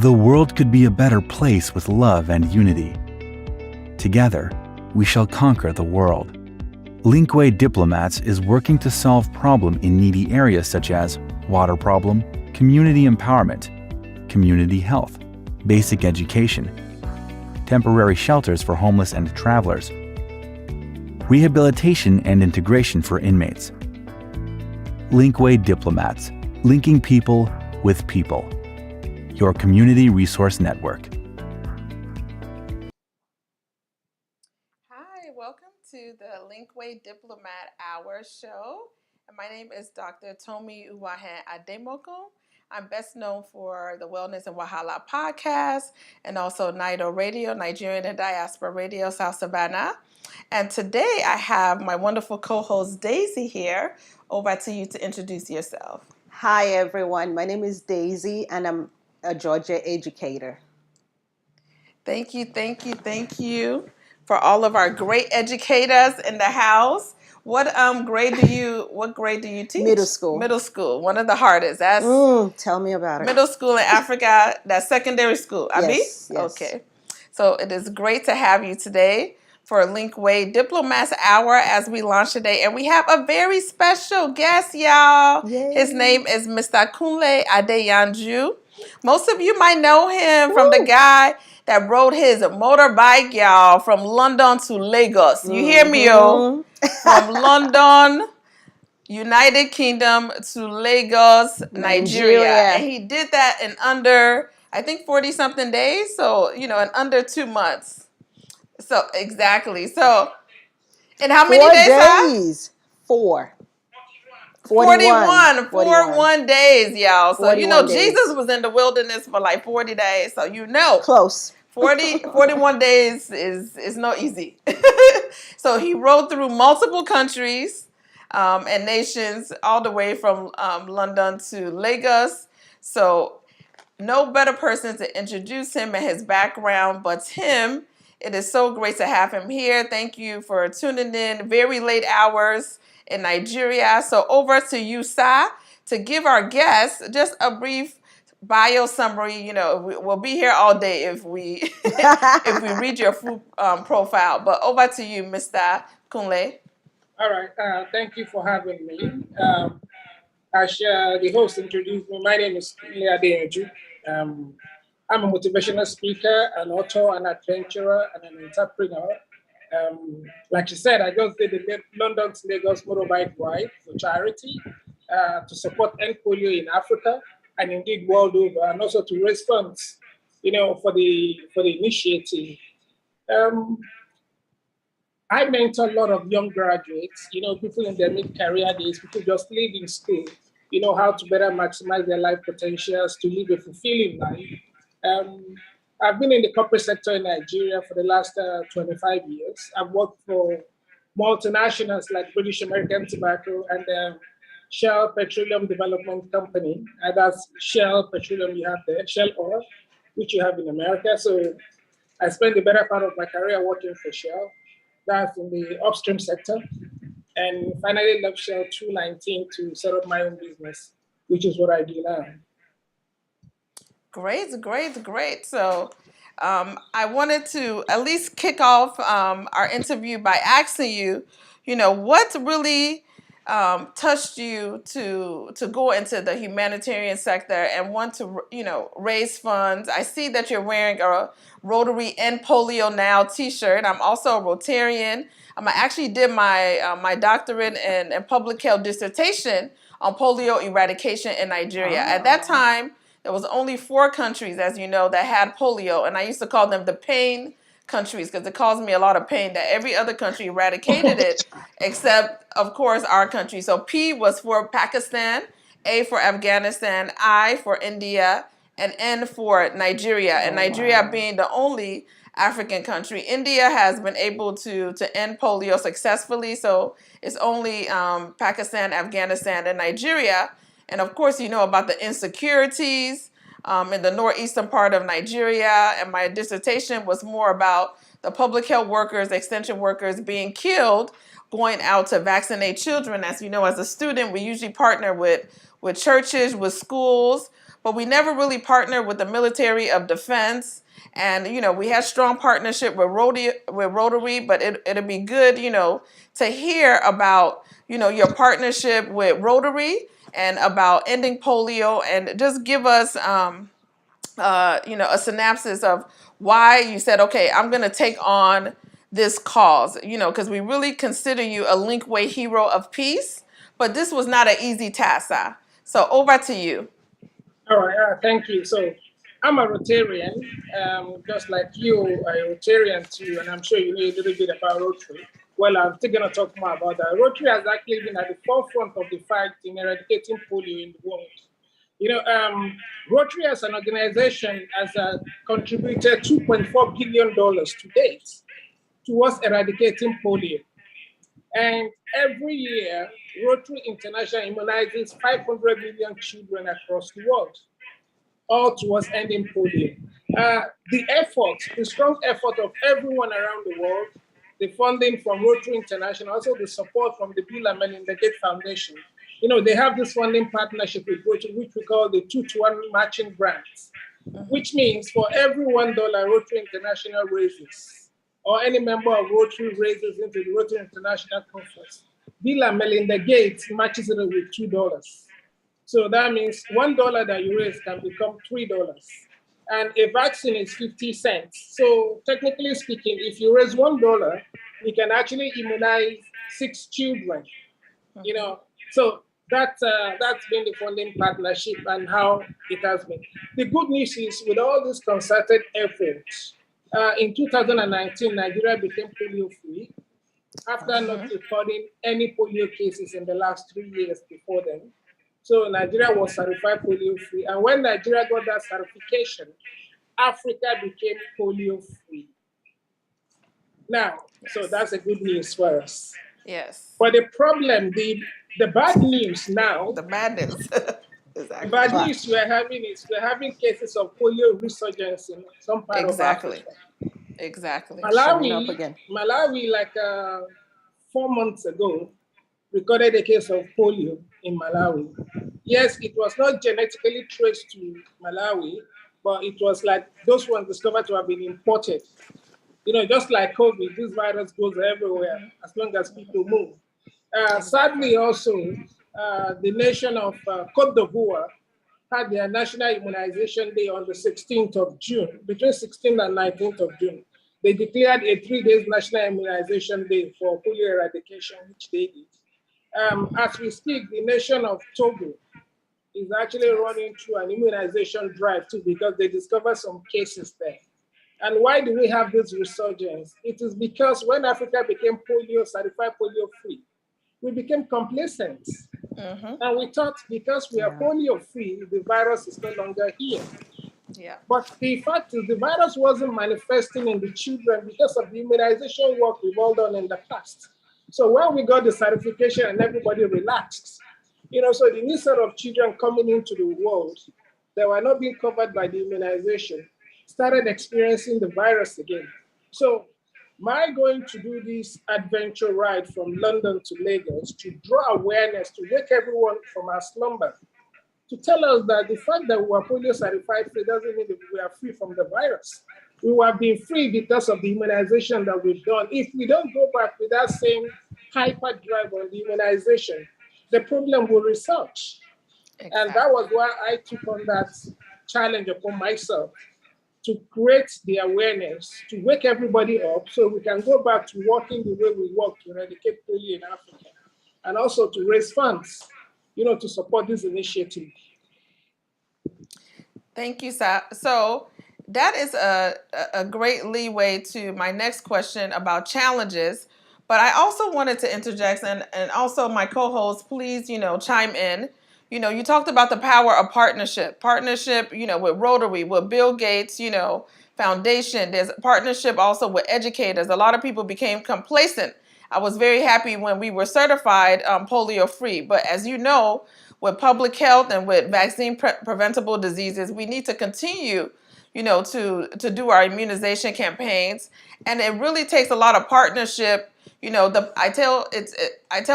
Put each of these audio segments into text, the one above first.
The world could be a better place with love and unity. Together, we shall conquer the world. Linkway Diplomats is working to solve problems in needy areas such as water problem, community empowerment, community health, basic education, temporary shelters for homeless and travelers, rehabilitation and integration for inmates. Linkway Diplomats, linking people with people. Your community resource network. Hi, welcome to the Linkway Diplomat Hour show. And my name is Dr. Tomi Uwahen Ademoko. I'm best known for the Wellness and Wahala podcast and also NIDO Radio, Nigerian and Diaspora Radio, South Savannah. And today I have my wonderful co-host Daisy here. Over to you to introduce yourself. Hi, everyone. My name is Daisy, and I'm a Georgia educator. Thank you for all of our great educators in the house. What grade do you teach? Middle school. Middle school. One of the hardest. That's tell me about it. Middle school in Africa. That's secondary school. Yes. Okay. So it is great to have you today for Linkway Diplomats Hour as we launch today. And we have a very special guest, y'all. Yay. His name is Mr. Kunle Adeyanju. Most of you might know him from the guy that rode his motorbike, y'all, from London to Lagos. You hear me, yo? From London, United Kingdom to Lagos, Nigeria. And he did that in under, I think, 40-something days. So, in under 2 months. So, exactly. So, in how many days? 4. 41 days, y'all. So, 41 days. Jesus was in the wilderness for like 40 days. So, Close. 41 days is not easy. So, he rode through multiple countries and nations all the way from London to Lagos. So, no better person to introduce him and his background but him. It is so great to have him here. Thank you for tuning in. Very late hours in Nigeria. So over to you, Sa, to give our guests just a brief bio summary. We'll be here all day if we if we read your full profile. But over to you, Mr. Kunle. All right. Thank you for having me. As the host introduced me, my name is Kunle Adeyanju. I'm a motivational speaker, an author, an adventurer, and an entrepreneur. Like you said, I just did the London to Lagos motorbike ride for charity to support end polio in Africa and indeed world over, and also to raise funds, for the initiative. I mentor a lot of young graduates, people in their mid-career days, people just leaving school, how to better maximize their life potentials to live a fulfilling life. I've been in the corporate sector in Nigeria for the last 25 years. I've worked for multinationals like British American Tobacco and Shell Petroleum Development Company. And that's Shell Petroleum you have there, Shell Oil, which you have in America. So I spent the better part of my career working for Shell. That's in the upstream sector. And finally left Shell 2019 to set up my own business, which is what I do now. Great. So I wanted to at least kick off our interview by asking you, what really touched you to go into the humanitarian sector and want to, raise funds. I see that you're wearing a Rotary End Polio Now t-shirt. I'm also a Rotarian. I actually did my doctorate and public health dissertation on polio eradication in Nigeria. At that time, there was only 4 countries, as you know, that had polio, and I used to call them the pain countries because it caused me a lot of pain that every other country eradicated it, except, of course, our country. So P was for Pakistan, A for Afghanistan, I for India, and N for Nigeria. And Nigeria being the only African country. India has been able to end polio successfully, so it's only Pakistan, Afghanistan, and Nigeria. And of course, you know about the insecurities in the northeastern part of Nigeria. And my dissertation was more about the public health workers, extension workers being killed going out to vaccinate children. As you know, as a student, we usually partner with churches, with schools, but we never really partner with the military of defense. And, we had strong partnership with Rotary, but it'll be good, to hear about, your partnership with Rotary and about ending polio, and just give us, a synopsis of why you said, okay, I'm going to take on this cause, because we really consider you a Linkway hero of peace, but this was not an easy task, sir. So over to you. All right, thank you. So I'm a Rotarian, just like you, a Rotarian too, and I'm sure you know a little bit about Rotary. Well, I'm still going to talk more about that. Rotary has actually been at the forefront of the fight in eradicating polio in the world. Rotary as an organization has contributed $2.4 billion to date towards eradicating polio. And every year, Rotary International immunizes 500 million children across the world, all towards ending polio. The strong effort of everyone around the world, the funding from Rotary International, also the support from the Bill and Melinda Gates Foundation. They have this funding partnership with Rotary, which we call the 2-to-1 matching grants, which means for every $1 Rotary International raises, or any member of Rotary raises into the Rotary International Conference, Bill and Melinda Gates matches it with $2. So that means $1 that you raise can become $3. And a vaccine is 50 cents. So technically speaking, if you raise $1, you can actually immunize 6 children. So that's been the funding partnership and how it has been. The good news is, with all these concerted efforts, in 2019, Nigeria became polio-free after not recording any polio cases in the last 3 years before then. So Nigeria was certified polio-free. And when Nigeria got that certification, Africa became polio-free. Now, so that's a good news for us. Yes. But the problem, the bad news now, The bad news. Exactly. the bad news we're having cases of polio resurgence in some part of Africa. Exactly. Malawi, like 4 months ago, recorded a case of polio in Malawi. Yes, it was not genetically traced to Malawi, but it was like those ones discovered to have been imported. Just like COVID, this virus goes everywhere as long as people move. Sadly, also, the nation of Côte d'Ivoire had their National Immunization Day on the 16th of June, between 16th and 19th of June. They declared a 3-day National Immunization Day for polio eradication, which they did. As we speak, the nation of Togo is actually running through an immunization drive too, because they discovered some cases there. And why do we have this resurgence? It is because when Africa became certified polio-free, we became complacent. And we thought because we are polio-free, the virus is no longer here. Yeah. But the fact is, the virus wasn't manifesting in the children because of the immunization work we've all done in the past. So when we got the certification and everybody relaxed, so the new set of children coming into the world that were not being covered by the immunization started experiencing the virus again. So my going to do this adventure ride from London to Lagos to draw awareness, to wake everyone from our slumber, to tell us that the fact that we are polio certified free doesn't mean that we are free from the virus. We have been free because of the immunization that we've done. If we don't go back with that same hyper drive on the immunization, the problem will resurge. Exactly. And that was why I took on that challenge upon myself, to create the awareness, to wake everybody up so we can go back to working the way we work to eradicate polio in Africa, and also to raise funds, to support this initiative. Thank you, sir. So that is a great leeway to my next question about challenges. But I also wanted to interject, and also my co-host, please, chime in. You talked about the power of partnership, with Rotary, with Bill Gates, Foundation. There's a partnership also with educators. A lot of people became complacent. I was very happy when we were certified polio-free. But as you know, with public health and with vaccine preventable diseases, we need to continue to do our immunization campaigns. And it really takes a lot of partnership. I tell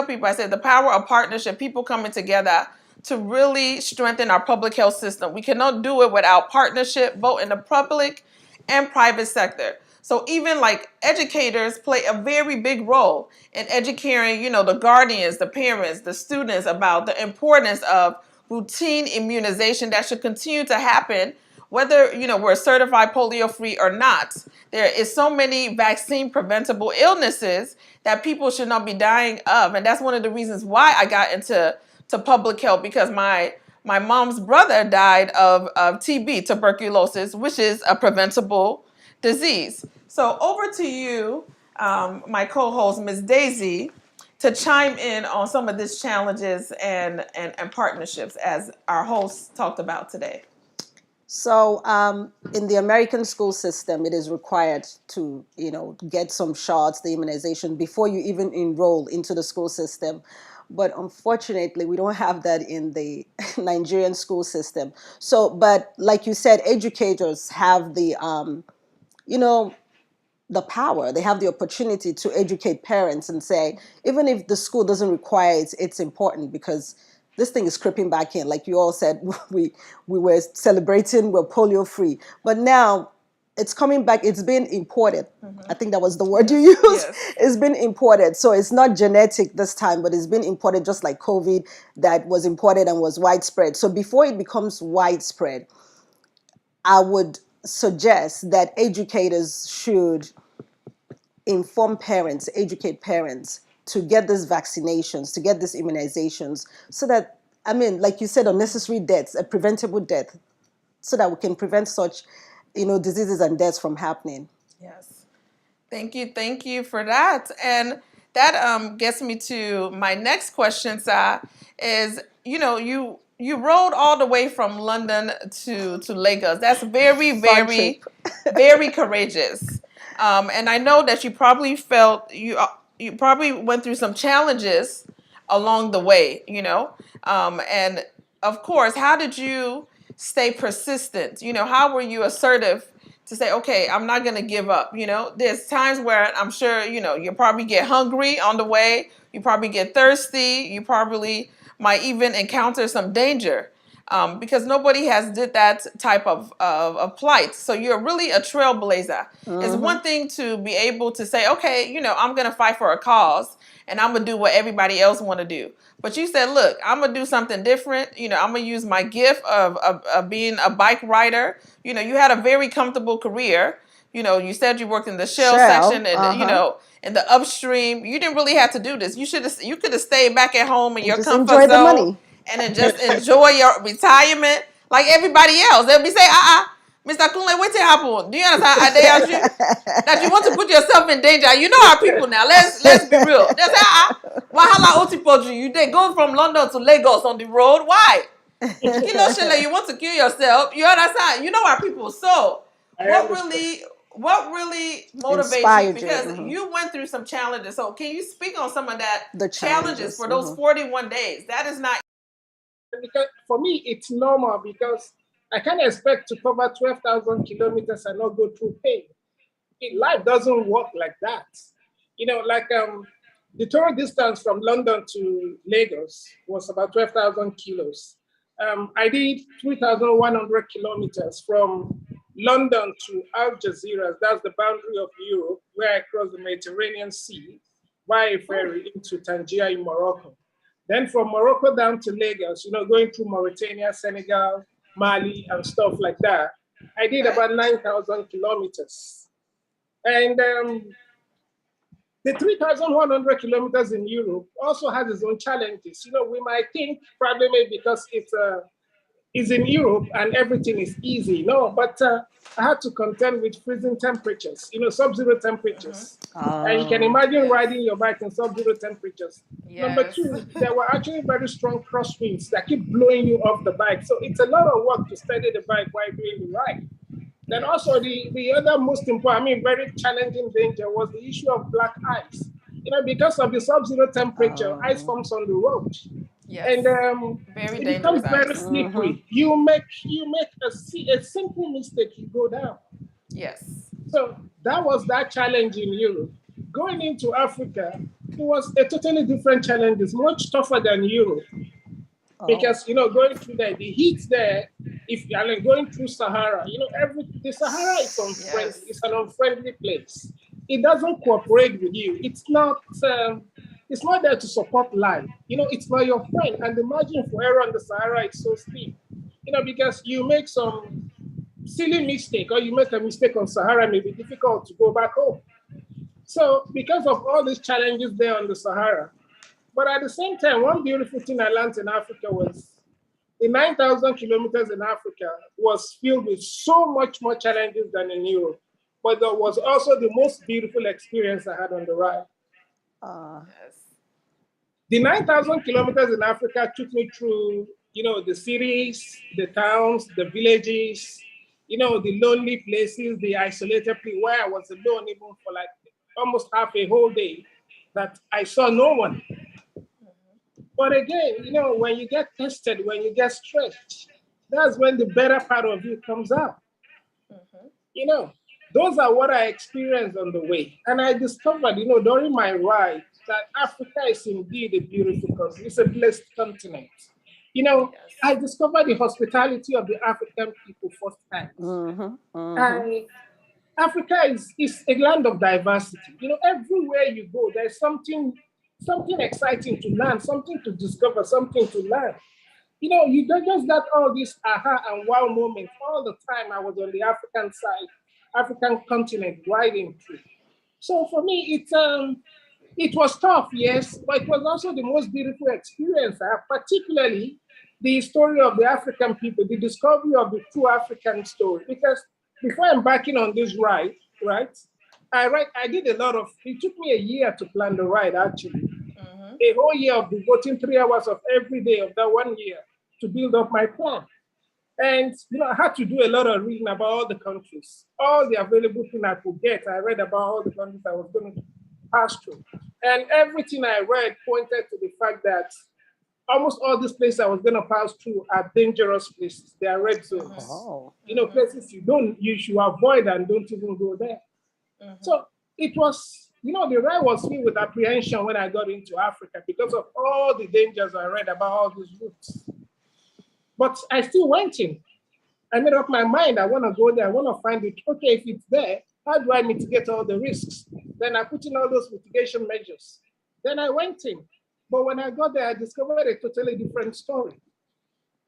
people, I say the power of partnership, people coming together to really strengthen our public health system. We cannot do it without partnership, both in the public and private sector. So even like educators play a very big role in educating, the guardians, the parents, the students about the importance of routine immunization that should continue to happen, whether, we're certified polio-free or not. There is so many vaccine preventable illnesses that people should not be dying of. And that's one of the reasons why I got into public health, because my mom's brother died of TB, tuberculosis, which is a preventable disease. So over to you, my co-host, Ms. Daisy, to chime in on some of these challenges and partnerships as our host talked about today. So in the American school system, it is required to, get some shots, the immunization, before you even enroll into the school system. But unfortunately, we don't have that in the Nigerian school system. So, but like you said, educators have the, the power. They have the opportunity to educate parents and say, even if the school doesn't require it, it's important because this thing is creeping back in. Like you all said, we were celebrating we're polio free, but now it's coming back. It's been imported. I think that was the word you used. Yes. It's been imported. So it's not genetic this time, but it's been imported just like COVID that was imported and was widespread. So before it becomes widespread, I would suggest that educators should inform parents, educate parents to get these vaccinations, to get these immunizations, so that, like you said, unnecessary deaths, a preventable death, so that we can prevent such, diseases and deaths from happening. Yes. Thank you for that. And that gets me to my next question, Sa, is, you rode all the way from London to Lagos. That's very, very, very courageous. And I know that you probably felt, you probably went through some challenges along the way, and of course, how did you stay persistent? How were you assertive to say, okay, I'm not going to give up? There's times where I'm sure, you probably get hungry on the way. You probably get thirsty. You probably might even encounter some danger. Because nobody has did that type of plight. So you're really a trailblazer. It's one thing to be able to say, okay, I'm going to fight for a cause and I'm going to do what everybody else want to do. But you said, look, I'm going to do something different. I'm going to use my gift of being a bike rider. You had a very comfortable career. You said you worked in the Shell section and, in the upstream. You didn't really have to do this. You could have stayed back at home in your comfort zone. The money. And then just enjoy your retirement like everybody else. They'll be saying, Mr. Kunle, what's happen? Do you understand? They ask you that you want to put yourself in danger. You know our people now. Let's be real. They say, wahala otipoju. You they go from London to Lagos on the road. Why? You want to kill yourself. You understand? You know our people. So what really motivates inspired you? Because you went through some challenges. So can you speak on some of that the challenges for those 41 days? That is not. Because for me, it's normal because I can't expect to cover 12,000 kilometers and not go through pain. Life doesn't work like that. The total distance from London to Lagos was about 12,000 kilos. I did 3,100 kilometers from London to Algeciras. That's the boundary of Europe, where I crossed the Mediterranean Sea via ferry into Tangier in Morocco. Then from Morocco down to Lagos, going through Mauritania, Senegal, Mali, and stuff like that. I did about 9,000 kilometers. And the 3,100 kilometers in Europe also has its own challenges. We might think probably maybe because it's in Europe and everything is easy. No, but I had to contend with freezing temperatures, sub-zero temperatures. And you can imagine riding your bike in sub-zero temperatures. Yes. Number two, there were actually very strong crosswinds that keep blowing you off the bike. So it's a lot of work to steady the bike while doing the ride. Then also the other most important, very challenging danger was the issue of black ice. Because of the sub-zero temperature, ice forms on the road. Yes. And Very it dangerous becomes very ice. slippery. You make a simple mistake, you go down. Yes. So that was that challenge in Europe. Going into Africa, it was a totally different challenge. It's much tougher than Europe Oh. because going through the heat there. If you're like going through Sahara, the Sahara is unfriendly. Yes. It's an unfriendly place. It doesn't cooperate with you. It's not. It's not there to support life. It's not your friend. And the margin for error on the Sahara is so steep. Because you make some silly mistake or you make a mistake on Sahara, it may be difficult to go back home. So because of all these challenges there on the Sahara, but at the same time, one beautiful thing I learned in Africa was the 9,000 kilometers in Africa was filled with so much more challenges than in Europe. But that was also the most beautiful experience I had on the ride. Yes. The 9,000 kilometers in Africa took me through, the cities, the towns, the villages, the lonely places, the isolated place where I was alone even for like almost half a whole day that I saw no one. But again, when you get tested, when you get stretched, that's when the better part of you comes out. Those are what I experienced on the way. And I discovered, during my ride, that Africa is indeed a beautiful country. It's a blessed continent. Yes. I discovered the hospitality of the African people firsthand. Africa is a land of diversity. Everywhere you go, there's something exciting to learn, something to discover, something to learn. You don't just got all these aha and wow moments all the time. I was on the African side, African continent, riding through. So for me, it was tough, yes, but it was also the most beautiful experience. Particularly the story of the African people, the discovery of the true African story. Because before embarking on this ride, right, I did a lot of. It took me a year to plan the ride, actually. A whole year of devoting 3 hours of every day of that 1 year to build up my plan. And I had to do a lot of reading about all the countries, all the available things I could get. I read about all the countries I was going to pass through. And everything I read pointed to the fact that almost all these places I was going to pass through are dangerous places. They are red zones. Oh. Places you should avoid and don't even go there. So it was, the ride was filled with apprehension when I got into Africa because of all the dangers I read about all these routes. But I still went in. I made up my mind. I want to go there. I want to find it. Okay, if it's there, how do I mitigate all the risks? Then I put in all those mitigation measures. Then I went in. But when I got there, I discovered a totally different story.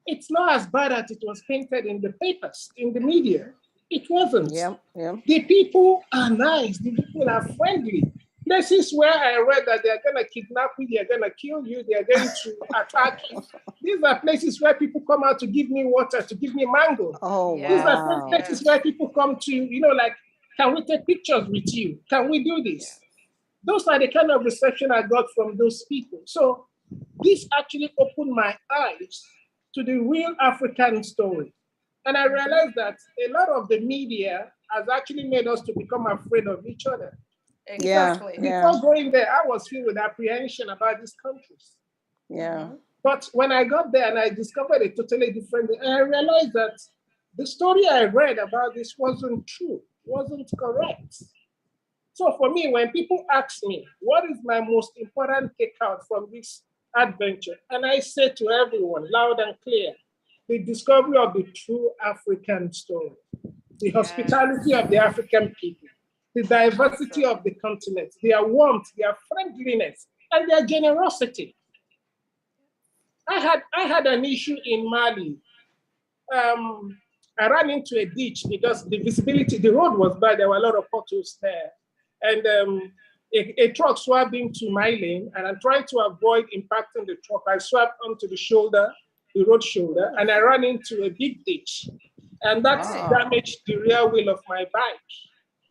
It's not as bad as it was painted in the papers, in the media. It wasn't. Yeah. The people are nice. The people are friendly. Places where I read that they're going to kidnap you, they're going to kill you, they're going to attack you. These are places where people come out to give me water, to give me mango. Oh, Yes. These are wow. places where people come to, like, can we take pictures with you? Can we do this? Yes. Those are the kind of reception I got from those people. So this actually opened my eyes to the real African story. And I realized that a lot of the media has actually made us to become afraid of each other. Exactly. Before going there, I was filled with apprehension about these countries. Yeah. But when I got there and I discovered a totally different thing, I realized that the story I read about this wasn't true, wasn't correct. So for me, when people ask me, what is my most important takeout from this adventure? And I say to everyone, loud and clear, the discovery of the true African story, the hospitality of the African people, the diversity of the continent, their warmth, their friendliness, and their generosity. I had an issue in Mali. I ran into a ditch because the visibility, the road was bad. There were a lot of potholes there. And a truck swerved into my lane, and I'm trying to avoid impacting the truck. I swerved onto the shoulder, the road shoulder, and I ran into a big ditch. And that damaged the rear wheel of my bike.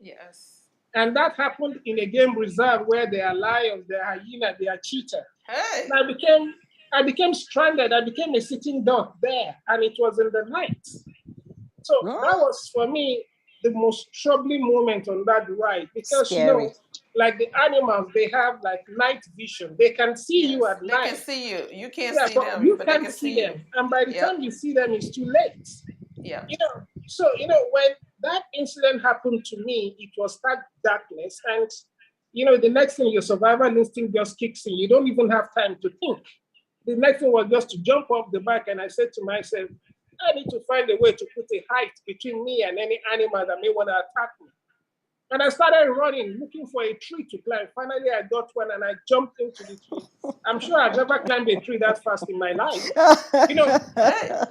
Yes. And that happened in a game reserve where there are lions, there are hyena, there are cheetah. Hey. And I became stranded. I became a sitting duck there, and it was in the night. So that was for me the most troubling moment on that ride because Scary. like the animals, they have like night vision. They can see you Yes, at they can night. see you. You can't Yeah, see but them, you but they can't can see see you. them. And by the Yep. time you see them, it's too late. Yep. So, when that incident happened to me, it was that darkness. And, the next thing, your survival instinct just kicks in. You don't even have time to think. The next thing was just to jump off the bike. And I said to myself, I need to find a way to put a height between me and any animal that may want to attack me. And I started running, looking for a tree to climb. Finally, I got one and I jumped into the tree. I'm sure I've never climbed a tree that fast in my life. Hey.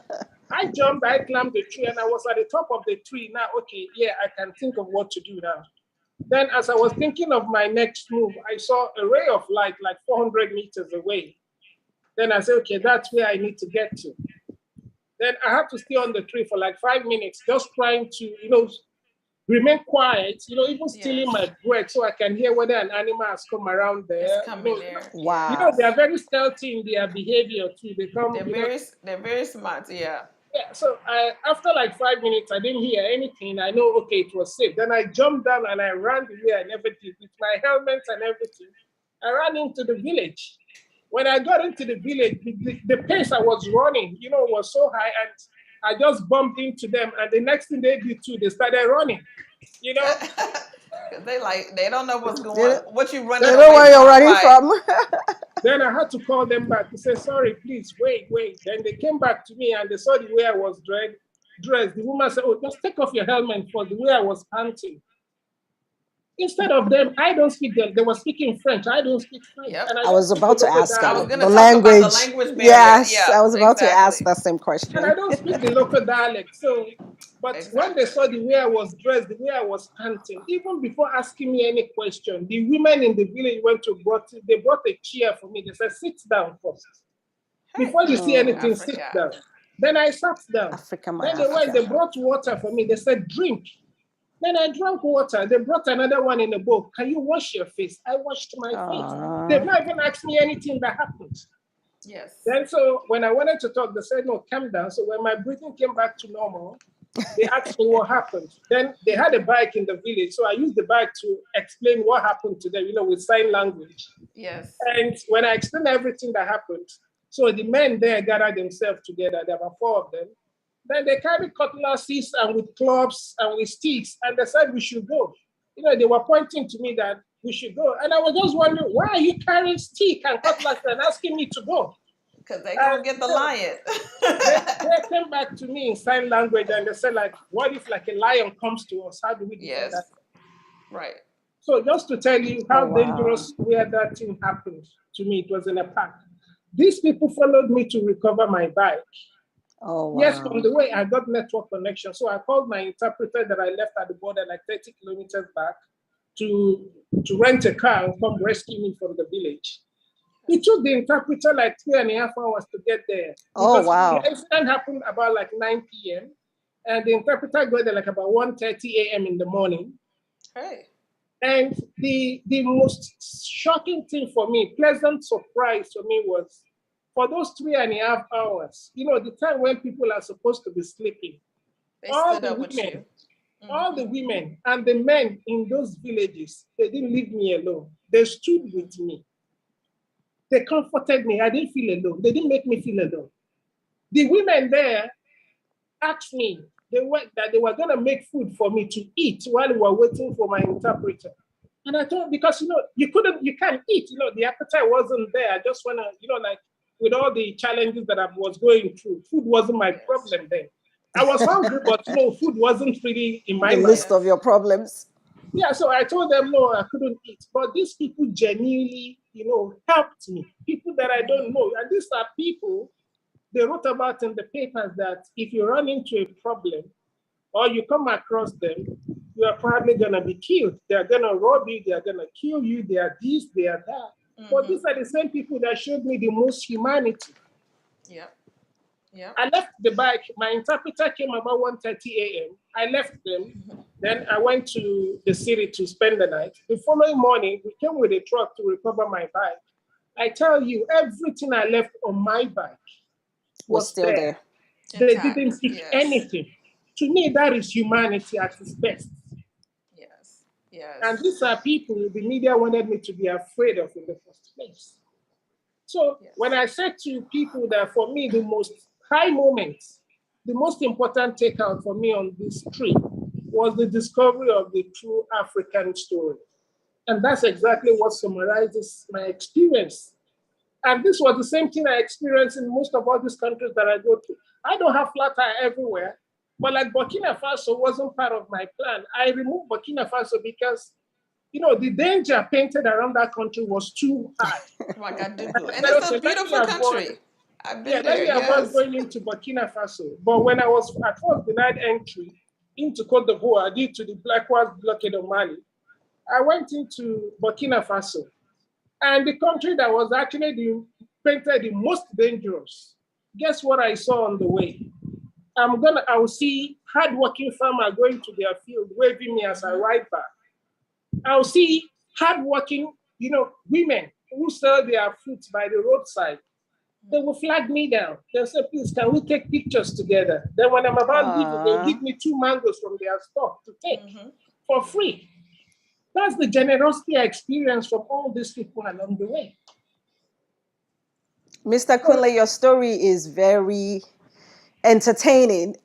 I jumped, I climbed the tree, and I was at the top of the tree. Now, okay, yeah, I can think of what to do now. Then, as I was thinking of my next move, I saw a ray of light like 400 meters away. Then I said, okay, that's where I need to get to. Then I had to stay on the tree for like 5 minutes, just trying to, remain quiet, even stealing my breath so I can hear whether an animal has come around there. It's coming there. Wow. They are very stealthy in their behavior too. They come, They're very smart. Yeah. Yeah, so after like 5 minutes, I didn't hear anything. I know, okay, it was safe. Then I jumped down and I ran the way I never did with my helmet and everything. I ran into the village. When I got into the village, the pace I was running, was so high, and I just bumped into them. And the next thing they did too, they started running. They don't know what's going, what you running. They know where you're running from. Then I had to call them back to say, sorry, please, wait. Then they came back to me and they saw the way I was dressed. The woman said, oh, just take off your helmet for the way I was panting. Instead of them, I don't speak them. They were speaking French. I don't speak French. Yep. And I was about to ask the language. About the language barrier. Yes, Yeah, I was about to ask that same question. And I don't speak the local dialect. But when they saw the way I was dressed, the way I was panting, even before asking me any question, the women in the village they brought a chair for me. They said, sit down first. Before you see anything, sit down. Then I sat down. They brought water for me. They said, drink. Then I drank water. They brought another one in a bowl. Can you wash your face? I washed my face. They've not even asked me anything that happened. Yes. Then so when I wanted to talk, they said, no, calm down. So when my breathing came back to normal, they asked me what happened. Then they had a bike in the village. So I used the bike to explain what happened to them, with sign language. Yes. And when I explained everything that happened, so the men there gathered themselves together. There were 4 of them. Then they carried cutlasses and with clubs and with sticks, and they said we should go. They were pointing to me that we should go. And I was just wondering, why are you carrying stick and cutlass and asking me to go? Because they gonna get the lion. they came back to me in sign language and they said, like, what if like a lion comes to us? How do we do that? Right. So just to tell you how dangerous where that thing happened to me, it was in a park. These people followed me to recover my bike. Oh, wow. Yes, on the way, I got network connection. So I called my interpreter that I left at the border like 30 kilometers back to rent a car and come rescue me from the village. It took the interpreter like 3.5 hours to get there. Oh, wow. The incident happened about like 9 p.m. And the interpreter got there like about 1:30 a.m. in the morning. Hey. And the most shocking thing for me, pleasant surprise for me was, for those 3.5 hours, the time when people are supposed to be sleeping, all the women, all the women and the men in those villages, they didn't leave me alone. They stood with me. They comforted me. I didn't feel alone. They didn't make me feel alone. The women there asked me, they were going to make food for me to eat while we were waiting for my interpreter. And I thought, because, you can't eat, the appetite wasn't there. I just want to, like, with all the challenges that I was going through, food wasn't my problem then. I was hungry, but food wasn't really in my list of your problems. Yeah, so I told them, no, I couldn't eat. But these people genuinely, helped me. People that I don't know. And these are people, they wrote about in the papers that if you run into a problem or you come across them, you are probably going to be killed. They are going to rob you. They are going to kill you. They are this, they are that. But these are the same people that showed me the most humanity. Yeah. Yeah. I left the bike. My interpreter came about 1:30 a.m. I left them. Then I went to the city to spend the night. The following morning, we came with a truck to recover my bike. I tell you, everything I left on my bike was still there. They didn't pick anything. To me, that is humanity at its best. Yes. Yes. And these are people the media wanted me to be afraid of in the first place. So Yes. when I said to people that for me, the most high moment, the most important takeout for me on this trip was the discovery of the true African story. And that's exactly what summarizes my experience. And this was the same thing I experienced in most of all these countries that I go to. I don't have flat tire everywhere, but like Burkina Faso wasn't part of my plan. I removed Burkina Faso because, the danger painted around that country was too high. Ouagadougou. And But it's okay, a beautiful country. I've been let there, me avoid yes. going into Burkina Faso. But when I was at first denied entry into Cote d'Ivoire due to the Blackwatch blockade of Mali, I went into Burkina Faso. And the country that was actually painted the most dangerous. Guess what I saw on the way? I will see hardworking farmer going to their field, waving me as I ride back. I'll see hardworking, women who sell their fruits by the roadside. They will flag me down. They'll say, please, can we take pictures together? Then when I'm about leaving, they'll give me 2 mangoes from their stock to take for free. That's the generosity I experienced from all these people along the way. Mr. Kunle, your story is very entertaining.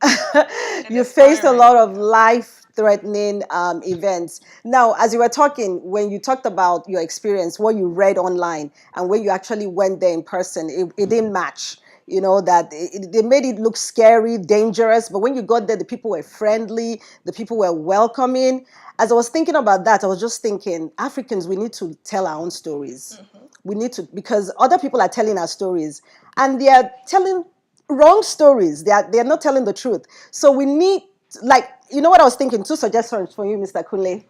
You faced a inspiring. lot of life-threatening events. Now, as you were talking, when you talked about your experience, what you read online, and when you actually went there in person, it didn't match. That they made it look scary, dangerous, but when you got there, the people were friendly, the people were welcoming. As I was thinking about that, I was just thinking, Africans, we need to tell our own stories. We need to, because other people are telling our stories, and they are telling wrong stories. They are not telling the truth. So we need, like, what I was thinking, 2 suggestions for you, Mr. Kunle.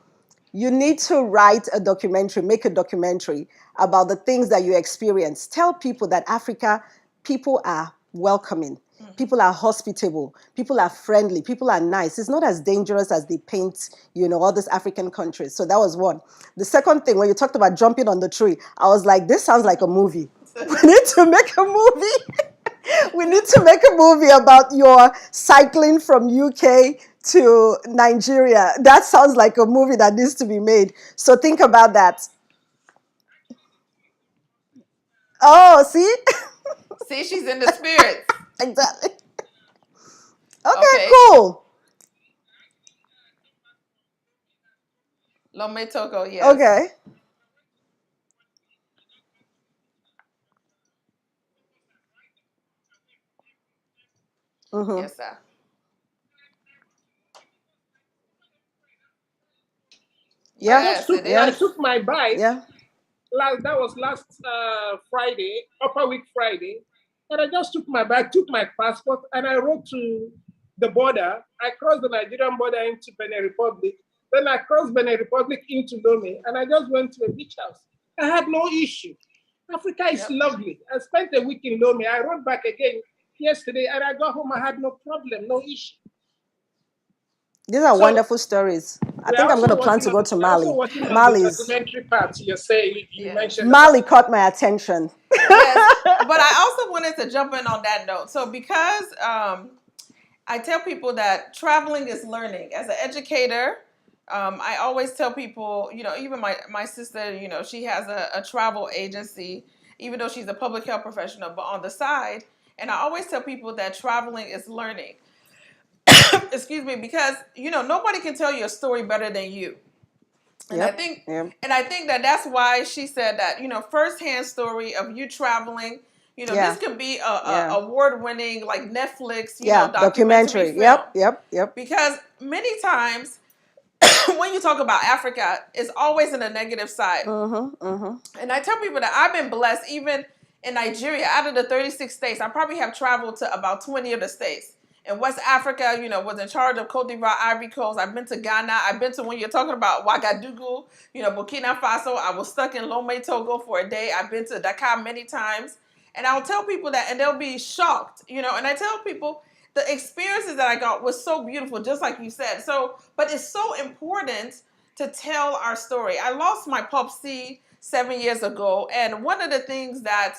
You need to write a documentary, make a documentary about the things that you experience. Tell people that Africa, people are welcoming. People are hospitable. People are friendly. People are nice. It's not as dangerous as they paint, all these African countries. So that was one. The second thing, when you talked about jumping on the tree, I was like, this sounds like a movie. We need to make a movie. We need to make a movie about your cycling from UK to Nigeria. That sounds like a movie that needs to be made. So think about that. Oh, see? See, she's in the spirits. Exactly. Okay, Okay. cool. Lome Togo, yes. Okay. Yes, sir. Yeah. Yes, it I is. took my bike. Yeah. That was last Friday, Upper Week Friday, and I just took my bag, took my passport, and I rode to the border. I crossed the Nigerian border into Benin Republic. Then I crossed Benin Republic into Lome, and I just went to a beach house. I had no issue. Africa is lovely. I spent a week in Lome. I rode back again yesterday, and I got home. I had no problem, no issue. These are So wonderful stories. I think I'm going to plan to go to Mali. also working on the Mali's documentary part. You mentioned Mali caught my attention. Yes, but I also wanted to jump in on that note. So because I tell people that traveling is learning. As an educator, I always tell people, even my sister, she has a travel agency, even though she's a public health professional, but on the side. And I always tell people that traveling is learning. Excuse me, because nobody can tell you a story better than you. And I think that that's why she said that, firsthand story of you traveling, this could be a award-winning, like Netflix, documentary film. Yep. Because many times when you talk about Africa, it's always in the negative side. And I tell people that I've been blessed, even in Nigeria, out of the 36 states, I probably have traveled to about 20 of the states. In West Africa, was in charge of Cote d'Ivoire, Ivory Coast. I've been to Ghana. I've been to, when you're talking about Ouagadougou, Burkina Faso. I was stuck in Lome, Togo for a day. I've been to Dakar many times. And I'll tell people that, and they'll be shocked, and I tell people the experiences that I got was so beautiful, just like you said. So, but it's so important to tell our story. I lost my Popsy 7 years ago, and one of the things that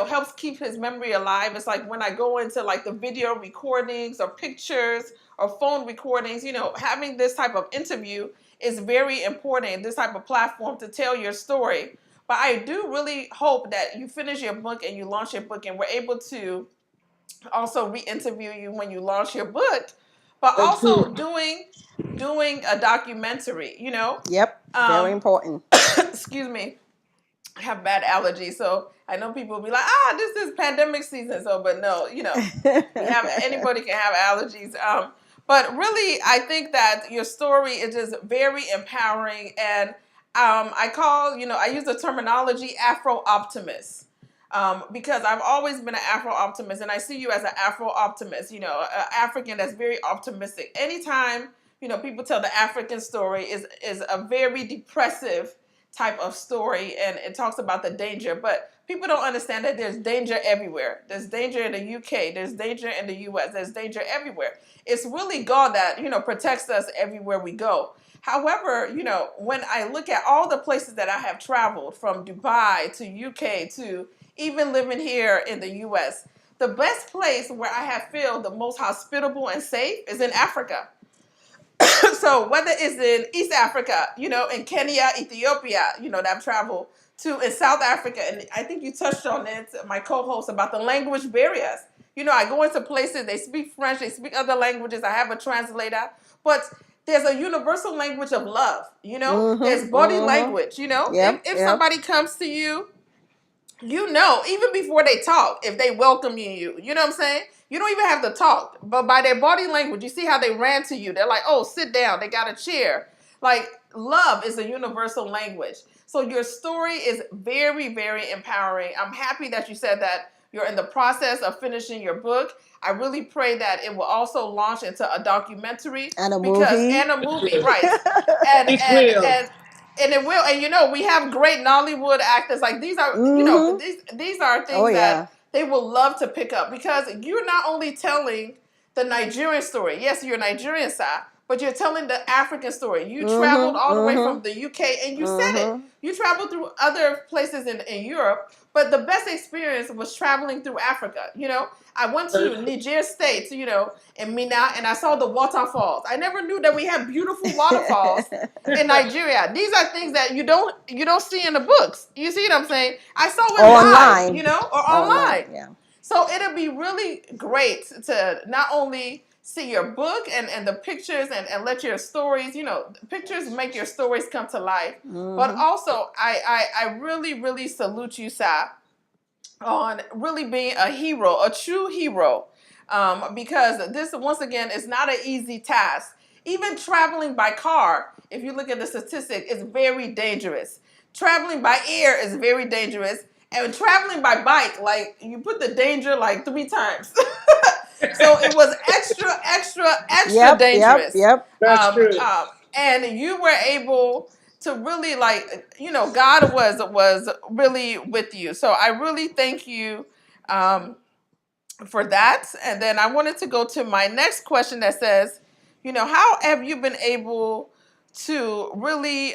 helps keep his memory alive. It's like when I go into like the video recordings or pictures or phone recordings, having this type of interview, is very important, this type of platform to tell your story. But I do really hope that you finish your book and you launch your book and we're able to also re-interview you when you launch your book, but Thank also you. doing a documentary, you know? Yep, very important. Excuse me. I have bad allergies, so I know people will be like, this is pandemic season. So, but no, you know, anybody can have allergies. But really, I think that your story is just very empowering. And I use the terminology Afro-optimist. Because I've always been an Afro-optimist, and I see you as an Afro-optimist, you know, an African that's very optimistic. Anytime, you know, people tell the African story is a very depressive type of story, and it talks about the danger, but people don't understand that there's danger everywhere. There's danger in the UK, there's danger in the US, there's danger everywhere. It's really God that, you know, protects us everywhere we go. However, you know, when I look at all the places that I have traveled, from Dubai to UK to even living here in the US, the best place where I have felt the most hospitable and safe is in Africa. So whether it's in East Africa, you know, in Kenya, Ethiopia, you know, that I've traveled to, in South Africa, and I think you touched on it, my co-host, about the language barriers. You know, I go into places, they speak French, they speak other languages, I have a translator, but there's a universal language of love, you know? There's body language, you know? Yep, If yep. somebody comes to you, you know, even before they talk, if they welcome you, you know what I'm saying? You don't even have to talk, but by their body language, you see how they ran to you. They're like, oh, sit down. They got a chair. Like, love is a universal language. So your story is very, very empowering. I'm happy that you said that you're in the process of finishing your book. I really pray that it will also launch into a documentary And a movie. and a movie, right? And It and will. and and it will. And you know, we have great Nollywood actors. Like, these are, you know, these are things Oh, yeah. that they will love to pick up, because you're not only telling the Nigerian story. Yes, you're Nigerian side, but you're telling the African story. You traveled all the way from the UK, and you said it. You traveled through other places in Europe, but the best experience was traveling through Africa. You know, I went to Niger State, you know, in Mina, and I saw the waterfalls. I never knew that we had beautiful waterfalls in Nigeria. These are things that you don't see in the books. You see what I'm saying? I saw it live, online. you know, or online. Yeah. So it'll be really great to not only see your book and the pictures and let your stories, you know, pictures make your stories come to life. But also, I really, really salute you, Sa, on really being a hero, a true hero. Because this, once again, is not an easy task. Even traveling by car, if you look at the statistic, is very dangerous. Traveling by air is very dangerous. And traveling by bike, like, you put the danger like 3 times. So it was extra dangerous. Yep. That's true. And you were able to really, like, you know, God was really with you. So I really thank you for that. And then I wanted to go to my next question that says, you know, how have you been able to really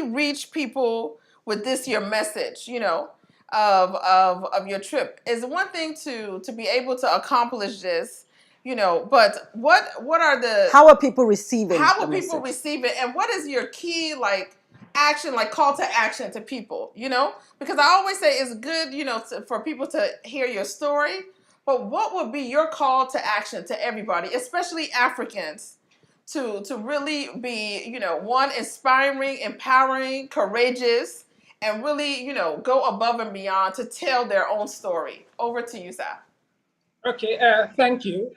reach people with this your message, you know, of your trip? Is one thing to be able to accomplish this, you know, but what are the, how are people receiving how the will people message? receive it, and what is your key, like, action, like call to action to people, you know? Because I always say it's good, you know, for people to hear your story, but what would be your call to action to everybody, especially Africans, to really be, you know, one, inspiring, empowering, courageous, and really, you know, go above and beyond to tell their own story? Over to you, Sal. Okay, thank you.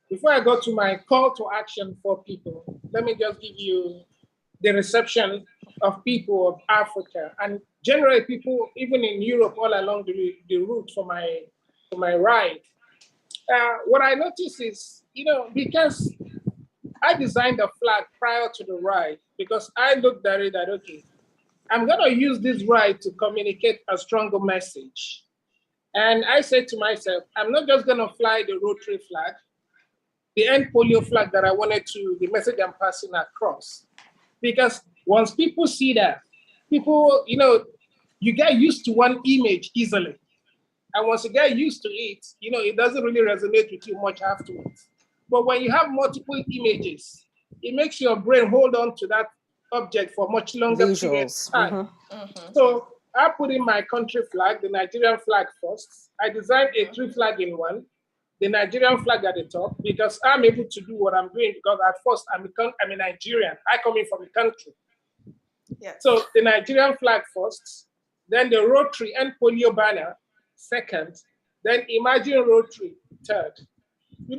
Before I go to my call to action for people, let me just give you the reception of people of Africa, and generally people even in Europe all along the route for my ride. What I notice is, you know, because I designed the flag prior to the ride, because I looked at it that, okay, I'm going to use this ride to communicate a stronger message. And I said to myself, I'm not just going to fly the Rotary flag, the end polio flag that I wanted to, the message I'm passing across. Because once people see that, people, you know, you get used to one image easily. And once you get used to it, you know, it doesn't really resonate with you much afterwards. But when you have multiple images, it makes your brain hold on to that object for much longer period of time. So I put in my country flag, the Nigerian flag first. I designed a 3-flag-in-1, the Nigerian flag at the top, because I'm able to do what I'm doing because at first I'm a Nigerian. I come in from a country. Yes. So the Nigerian flag first, then the Rotary and polio banner second, then Imagine Rotary third.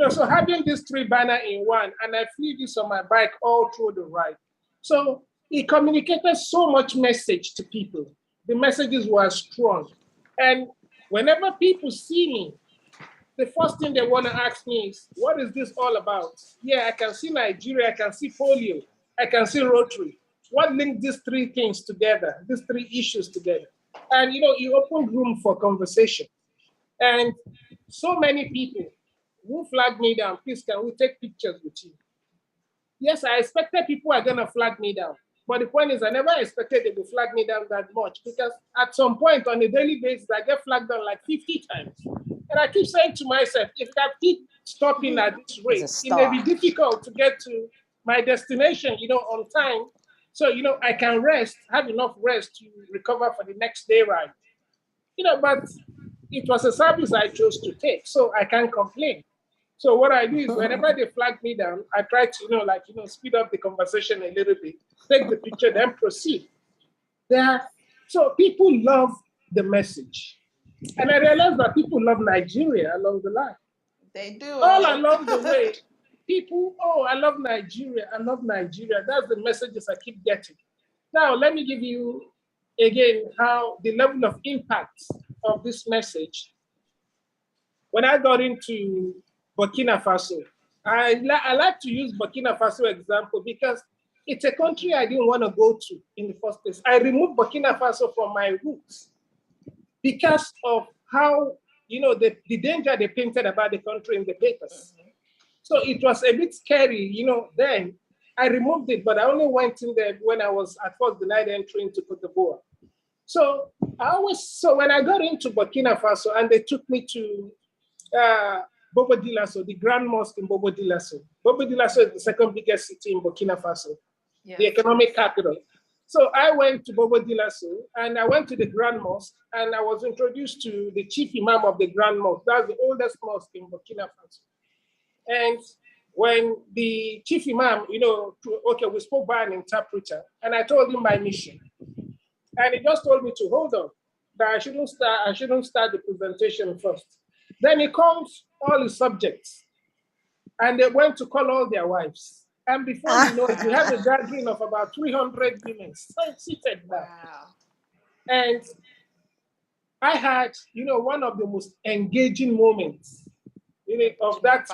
So having these 3 banners in one, and I flew this on my bike all through the ride. So it communicated so much message to people. The messages were strong. And whenever people see me, the first thing they want to ask me is, what is this all about? Yeah, I can see Nigeria, I can see polio, I can see Rotary. What linked these 3 things together, these 3 issues together? And it opened room for conversation. And so many people who flagged me down, please, can we take pictures with you? Yes, I expected people are going to flag me down. But the point is, I never expected they would flag me down that much, because at some point on a daily basis, I get flagged down like 50 times. And I keep saying to myself, if I keep stopping at this rate, it may be difficult to get to my destination, on time. So, I can rest, have enough rest to recover for the next day ride. But it was a service I chose to take, so I can't complain. So what I do is whenever they flag me down, I try to, speed up the conversation a little bit, take the picture, then proceed. So people love the message. And I realized that people love Nigeria along the line. They do. All along the way, people, I love Nigeria, I love Nigeria. That's the messages I keep getting. Now, let me give you, again, how the level of impact of this message. When I got into Burkina Faso, I like to use Burkina Faso example because it's a country I didn't want to go to in the first place. I removed Burkina Faso from my roots because of how, the danger they painted about the country in the papers. So it was a bit scary, then. I removed it, but I only went in there when I was at first denied entry into Cote d'Ivoire. So when I got into Burkina Faso and they took me to Bobo Dioulasso, the Grand Mosque in Bobo Dioulasso. Bobo Dioulasso is the second biggest city in Burkina Faso, the economic capital. So I went to Bobo Dioulasso and I went to the Grand Mosque and I was introduced to the chief imam of the Grand Mosque. That's the oldest mosque in Burkina Faso. And when the chief imam, we spoke by an interpreter and I told him my mission. And he just told me to hold on, that I shouldn't start the presentation first. Then he called all his subjects and they went to call all their wives. And before you know it, we had a gathering of about 300 women seated there. Wow. And I had, one of the most engaging moments of that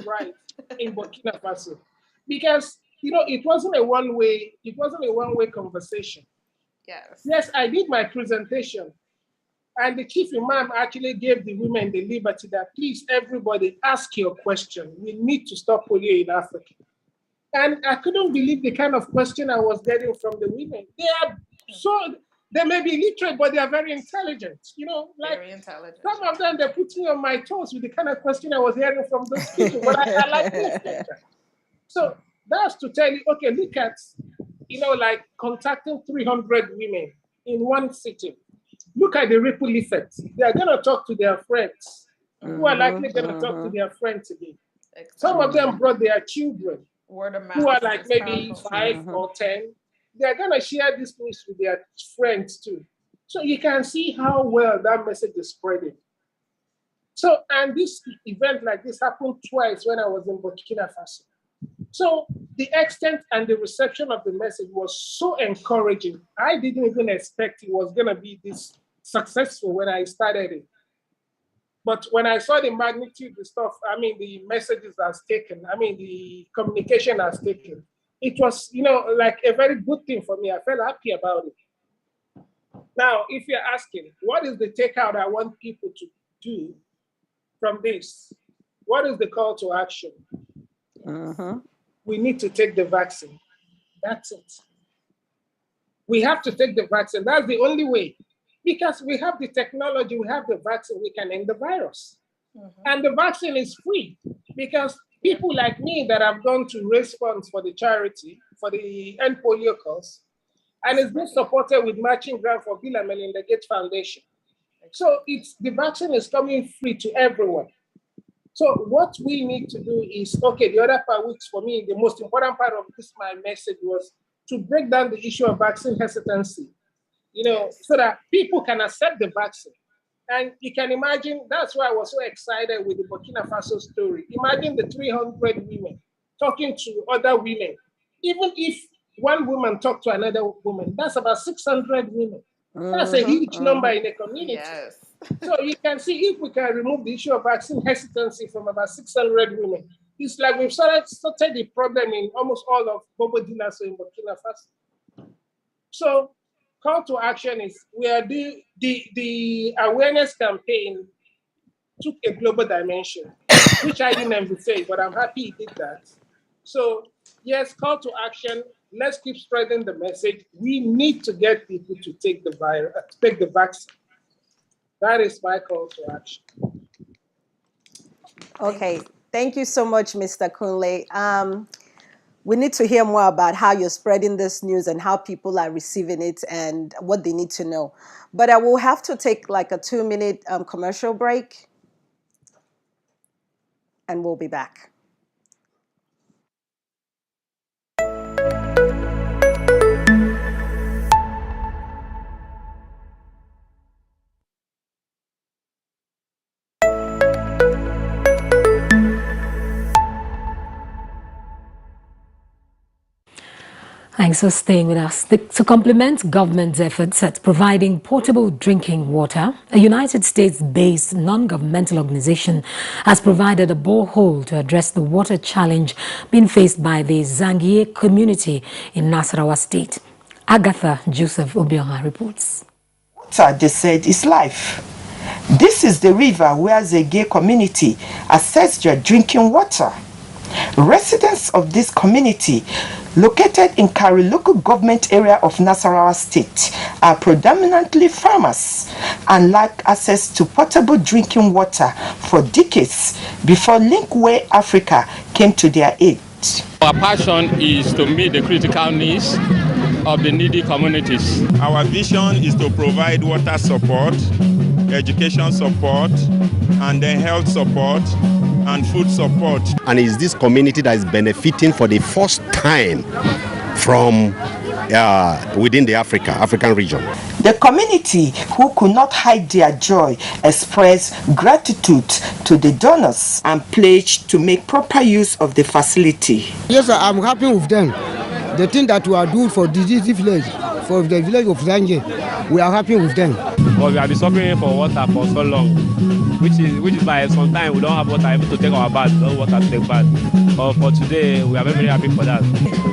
ride in Burkina Faso. Because, it wasn't a one-way conversation. Yes, I did my presentation. And the chief imam actually gave the women the liberty that, please, everybody, ask your question. We need to stop polio in Africa. And I couldn't believe the kind of question I was getting from the women. They may be illiterate, but they are very intelligent. Very intelligent. Some of them, they put me on my toes with the kind of question I was hearing from those people. But I like this. So that's to tell you, okay, look at, contacting 300 women in one sitting. Look at the ripple effect. They are going to talk to their friends who are likely going to talk to their friends again. Exactly. Some of them brought their children word of mouth, who are like maybe 5 or 10. They are going to share this news with their friends too. So you can see how well that message is spreading. So, and this event like this happened twice when I was in Burkina Faso. So the extent and the reception of the message was so encouraging. I didn't even expect it was going to be this successful when I started it. But when I saw the magnitude, the messages has taken, the communication has taken, it was, like a very good thing for me. I felt happy about it. Now, if you're asking, what is the takeout I want people to do from this? What is the call to action? We need to take the vaccine. That's it. We have to take the vaccine. That's the only way. Because we have the technology, we have the vaccine, we can end the virus. And the vaccine is free because People like me that have gone to raise funds for the charity, for the End Polio cause, and it's been supported with matching grant for Bill and Melinda Gates Foundation. So the vaccine is coming free to everyone. So what we need to do is, okay, the other part, which for me, the most important part of this, my message was to break down the issue of vaccine hesitancy, so that people can accept the vaccine. And you can imagine, that's why I was so excited with the Burkina Faso story. Imagine the 300 women talking to other women. Even if one woman talked to another woman, that's about 600 women. That's a huge number in a community. Yes. So you can see if we can remove the issue of vaccine hesitancy from about 600 women, it's like we've started the problem in almost all of Bobo Dinaso in Burkina Faso. So call to action is the awareness campaign took a global dimension, which I didn't envisage, but I'm happy he did that. So yes, call to action. Let's keep spreading the message. We need to get people to take the vaccine. That is my call to action. Okay, thank you so much, Mr. Kunle. We need to hear more about how you're spreading this news and how people are receiving it and what they need to know. But I will have to take like a 2-minute commercial break, and we'll be back. Thanks for staying with us. To complement government's efforts at providing portable drinking water, a United States-based non-governmental organization has provided a borehole to address the water challenge being faced by the Zangie community in Nasarawa State. Agatha Joseph Obioha reports. Water, they said, is life. This is the river where the gay community access their drinking water. Residents of this community, located in Kari local government area of Nasarawa State, are predominantly farmers and lack access to potable drinking water for decades before Linkway Africa came to their aid. Our passion is to meet the critical needs of the needy communities. Our vision is to provide water support, education support, and then health support and food support. And it's this community that is benefiting for the first time from within the African region. The community, who could not hide their joy, expressed gratitude to the donors and pledged to make proper use of the facility. Yes, sir, I'm happy with them. The thing that we are doing for this village, for the village of Zangie, we are happy with them. Because we have been suffering for water for so long, which is why sometimes we don't have water able to take our bath, no water to take bath. But for today, we are very, very happy for that.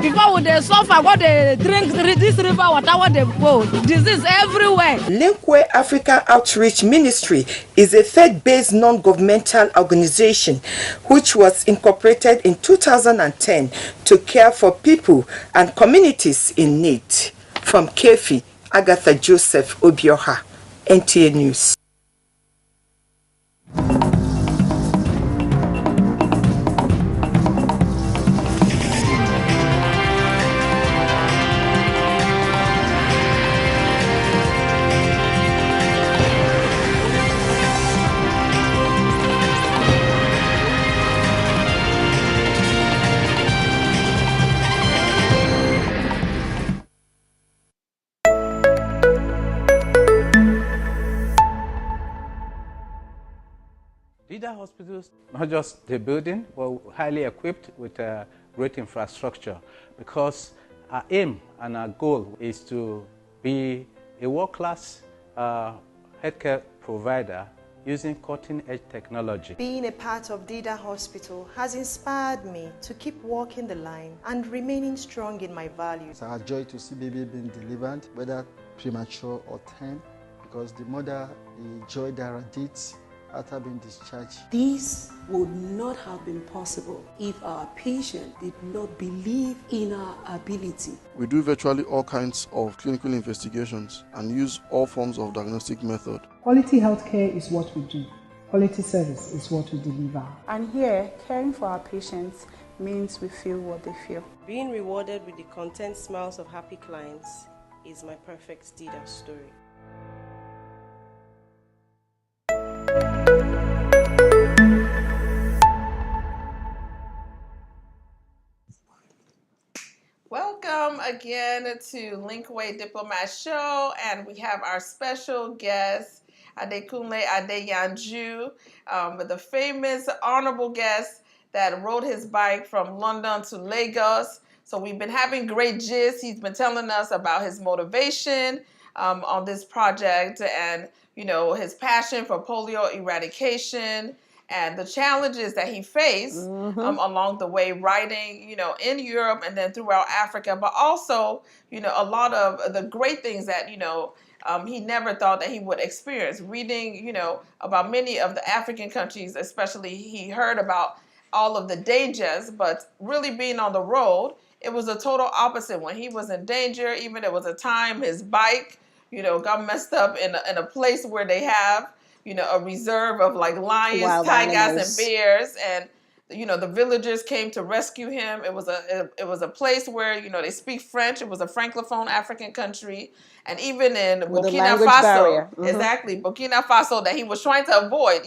Before they suffer, what they drink this river water, what they go, disease everywhere. Linkway African Outreach Ministry is a faith-based non-governmental organization which was incorporated in 2010 to care for people and communities in need. From Kefi, Agatha Joseph Obioha, NTA News. NIDO hospitals, not just the building, but highly equipped with great infrastructure, because our aim and our goal is to be a world-class healthcare provider using cutting-edge technology. Being a part of NIDO Hospital has inspired me to keep walking the line and remaining strong in my values. It's our joy to see baby being delivered, whether premature or term, because the mother, the joy that radiates after being discharged. This would not have been possible if our patient did not believe in our ability. We do virtually all kinds of clinical investigations and use all forms of diagnostic method. Quality healthcare is what we do. Quality service is what we deliver. And here, caring for our patients means we feel what they feel. Being rewarded with the content smiles of happy clients is my perfect DIDA story. Welcome again to Linkway Diplomats show, and we have our special guest, Adekunle Adeyanju, the famous honorable guest that rode his bike from London to Lagos. So we've been having great gist. He's been telling us about his motivation on this project, and his passion for polio eradication, and the challenges that he faced along the way, riding, in Europe and then throughout Africa, but also, a lot of the great things that, he never thought that he would experience. Reading, about many of the African countries, especially, he heard about all of the dangers, but really being on the road, it was a total opposite. When he was in danger, even there was a time his bike, got messed up in a place where they have, a reserve of like lions, Wild tigers, animals. and bears, and the villagers came to rescue him. It was a place where they speak French. It was a francophone African country, and even in With a Burkina language Faso, barrier. exactly, Burkina Faso, that he was trying to avoid.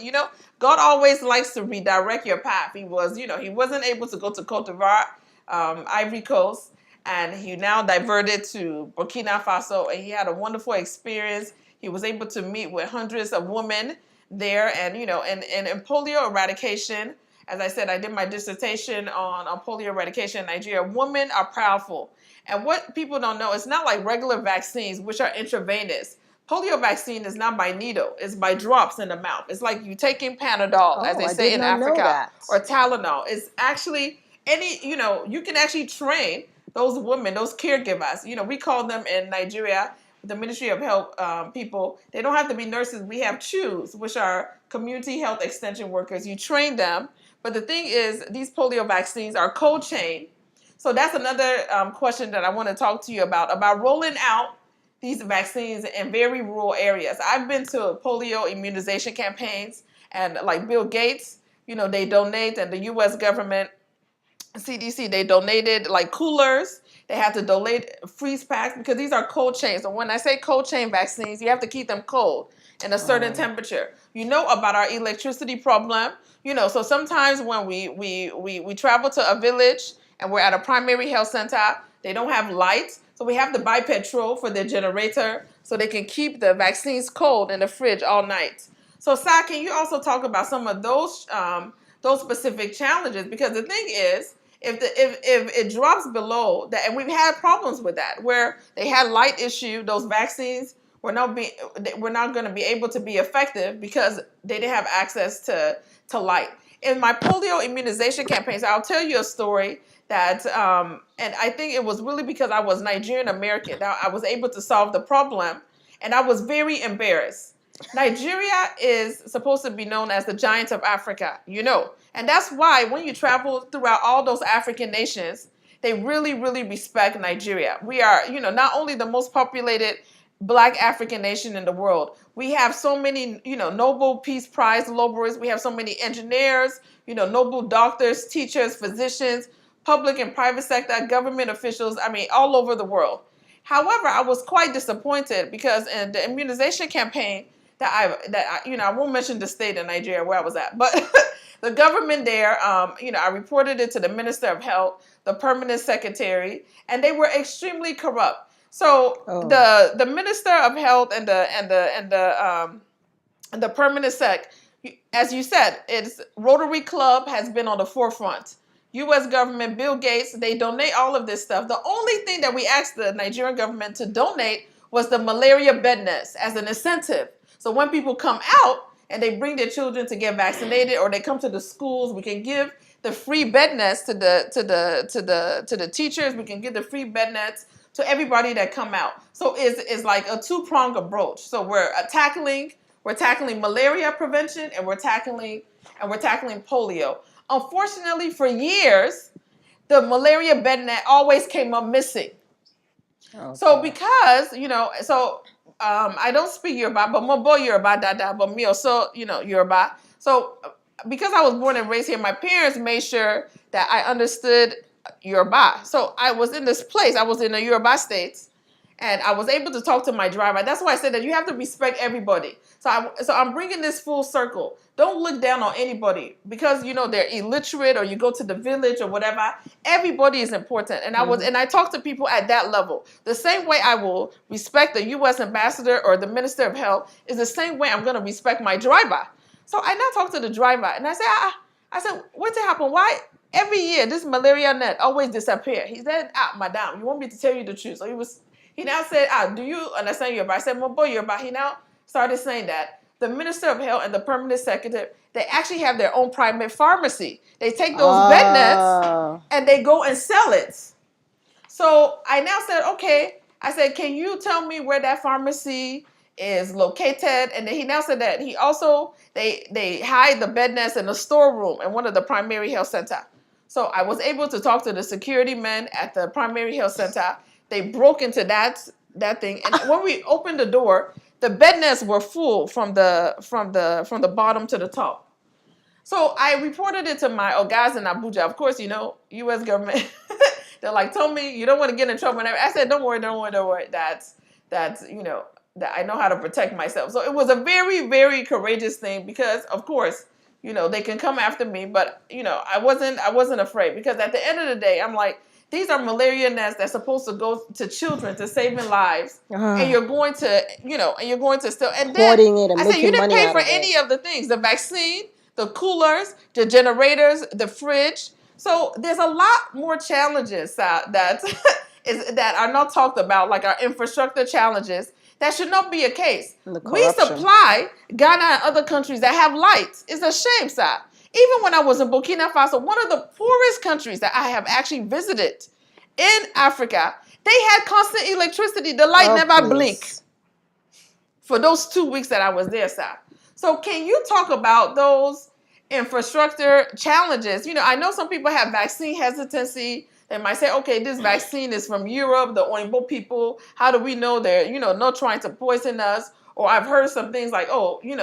God always likes to redirect your path. He was, he wasn't able to go to Cote d'Ivoire, Ivory Coast, and he now diverted to Burkina Faso, and he had a wonderful experience. He was able to meet with hundreds of women there, and and in polio eradication, as I said, I did my dissertation on polio eradication in Nigeria. Women are powerful, and what people don't know, it's not like regular vaccines, which are intravenous. Polio vaccine is not by needle; it's by drops in the mouth. It's like you taking Panadol, as they I say did in not know Africa, that. or Tylenol. It's actually you can actually train those women, those caregivers. We call them in Nigeria, the Ministry of Health people. They don't have to be nurses. We have CHUs, which are community health extension workers. You train them. But the thing is, these polio vaccines are cold chain. So that's another question that I want to talk to you about rolling out these vaccines in very rural areas. I've been to polio immunization campaigns, and like Bill Gates, they donate, and the U.S. government, CDC, they donated like coolers. They have to donate freeze packs because these are cold chains. So when I say cold chain vaccines, you have to keep them cold in a certain temperature. About our electricity problem. So sometimes when we travel to a village and we're at a primary health center, they don't have lights. So we have to buy petrol for their generator so they can keep the vaccines cold in the fridge all night. So, Sa, can you also talk about some of those specific challenges? Because the thing is, if it drops below that, and we've had problems with that, where they had light issue, those vaccines were not going to be able to be effective because they didn't have access to light. In my polio immunization campaigns, I'll tell you a story that, and I think it was really because I was Nigerian American that I was able to solve the problem, and I was very embarrassed. Nigeria is supposed to be known as the giant of Africa, and that's why when you travel throughout all those African nations, they really, really respect Nigeria. We are, not only the most populated Black African nation in the world. We have so many, Nobel Peace Prize laureates. We have so many engineers, Nobel doctors, teachers, physicians, public and private sector, government officials, all over the world. However, I was quite disappointed because in the immunization campaign I won't mention the state of Nigeria where I was at, but the government there, I reported it to the Minister of Health, the permanent secretary, and they were extremely corrupt. So the Minister of Health and the permanent sec, as you said, it's Rotary Club has been on the forefront. U.S. government, Bill Gates, they donate all of this stuff. The only thing that we asked the Nigerian government to donate was the malaria bed nest as an incentive. So when people come out and they bring their children to get vaccinated, or they come to the schools, we can give the free bed nets to the teachers. We can give the free bed nets to everybody that come out. So it's like a two-pronged approach. So we're tackling malaria prevention, and we're tackling polio. Unfortunately, for years, the malaria bed net always came up missing. Okay. So because I don't speak Yoruba, but mo bo Yoruba dada, but me also Yoruba. So because I was born and raised here, my parents made sure that I understood Yoruba. So I was in this place. I was in the Yoruba states. And I was able to talk to my driver. That's why I said that you have to respect everybody. So I'm bringing this full circle. Don't look down on anybody because they're illiterate or you go to the village or whatever. Everybody is important. And I talk to people at that level. The same way I will respect the U.S. ambassador or the minister of health is the same way I'm going to respect my driver. So I now talk to the driver and I said, what's happened? Why every year this malaria net always disappear? He said, madam, you want me to tell you the truth? So he now said, do you understand Yoruba? I said, Mobo Yoruba. He now started saying that the Minister of Health and the Permanent Secretary, they actually have their own private pharmacy. They take those bed nets and they go and sell it. So I now said, okay. I said, can you tell me where that pharmacy is located? And then he now said that he also, they hide the bed nets in the storeroom in one of the primary health center. So I was able to talk to the security men at the primary health center. They broke into that thing, and when we opened the door, the bed nets were full from the bottom to the top. So I reported it to my guys in Abuja. Of course, U.S. government. They're like, told me you don't want to get in trouble. And I said, don't worry. That's that I know how to protect myself. So it was a very, very courageous thing because, of course, they can come after me, but I wasn't afraid because at the end of the day, I'm like, these are malaria nets that's supposed to go to children to saving lives, and you're going to still and then I said you didn't pay for any of the things, the vaccine, the coolers, the generators, the fridge. So there's a lot more challenges that that are not talked about, like our infrastructure challenges. That should not be a case. We supply Ghana and other countries that have lights. It's a shame, sir. Even when I was in Burkina Faso, one of the poorest countries that I have actually visited in Africa, they had constant electricity. The light never blinked for those 2 weeks that I was there, sir. So can you talk about those infrastructure challenges? I know some people have vaccine hesitancy. They might say, okay, this vaccine is from Europe, the Oimbo people. How do we know they're, not trying to poison us? Or I've heard some things like,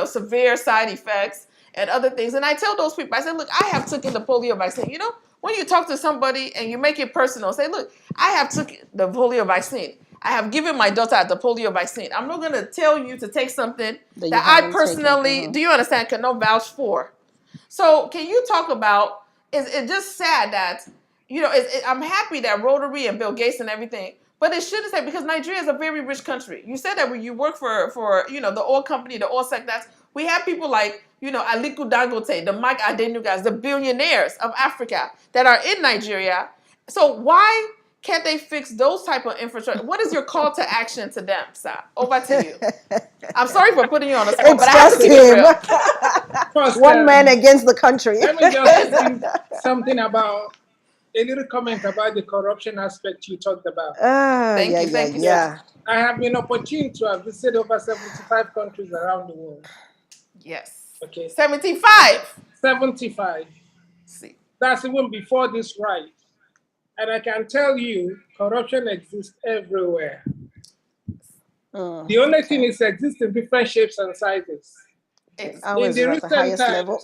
severe side effects and other things. And I tell those people, I said, look, I have taken the polio vaccine. When you talk to somebody and you make it personal, say, look, I have took the polio vaccine. I have given my daughter the polio vaccine. I'm not going to tell you to take something that I personally, do you understand, cannot vouch for. So can you talk about, it's just sad that, I'm happy that Rotary and Bill Gates and everything, but it shouldn't say, because Nigeria is a very rich country. You said that when you work for the oil company, the oil sectors, we have people like, Aliko Dangote, the Mike Adenugas, the billionaires of Africa that are in Nigeria. So why can't they fix those type of infrastructure? What is your call to action to them, sir? Over to you. I'm sorry for putting you on the spot, but I have to keep it real. First, one man against the country. Let me just say something about a little comment about the corruption aspect you talked about. Thank you. I have been opportunity to have visited over 75 countries around the world. Yes. Okay. 75. 75. See. That's even before this right. And I can tell you, corruption exists everywhere. The only thing is it exists in different shapes and sizes. In the recent times,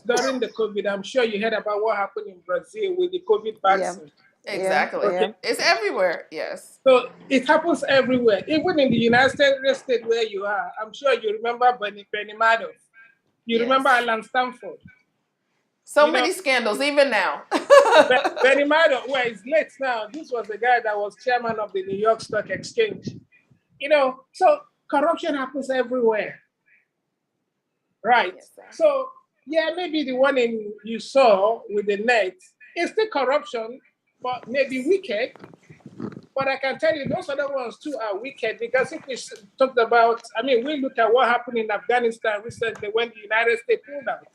during the COVID, I'm sure you heard about what happened in Brazil with the COVID vaccine. Yeah. Exactly. Okay. It's everywhere, yes. So it happens everywhere. Even in the United States where you are, I'm sure you remember Benny Madoff. You remember Alan Stanford. So many scandals, even now. Benny Madoff, well, it's late now. This was the guy that was chairman of the New York Stock Exchange. So corruption happens everywhere. Right. Yes, so, maybe the one you saw with the net is still corruption, but maybe wicked. But I can tell you, those other ones too are wicked, because if we talked about, we look at what happened in Afghanistan recently when the United States pulled out.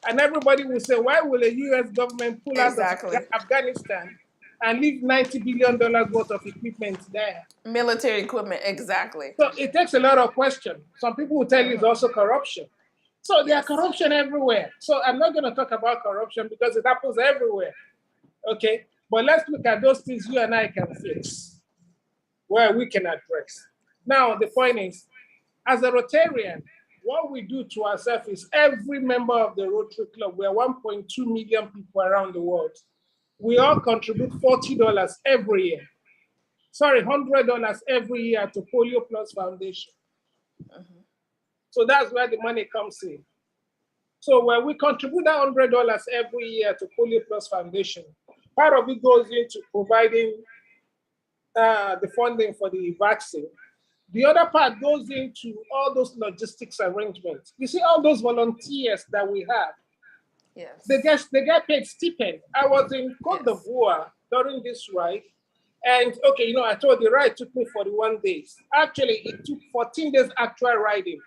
And everybody will say, why will the U.S. government pull out of Afghanistan and leave $90 billion worth of equipment there? Military equipment, exactly. So it takes a lot of questions. Some people will tell you it's also corruption. So there's corruption everywhere. So I'm not going to talk about corruption because it happens everywhere. Okay? But let's look at those things you and I can fix, where we can address. Now, the point is, as a Rotarian, what we do to ourselves is every member of the Rotary Club, we are 1.2 million people around the world. We all contribute $40 every year. Sorry, $100 every year to Polio Plus Foundation. So that's where the money comes in. So when we contribute that $100 every year to Polio Plus Foundation, part of it goes into providing the funding for the vaccine. The other part goes into all those logistics arrangements. You see all those volunteers that we have. Yes. They get paid stipend. I was in Côte d'Ivoire during this ride. And okay, you know, I told the ride took me 41 days. Actually, it took 14 days actual riding.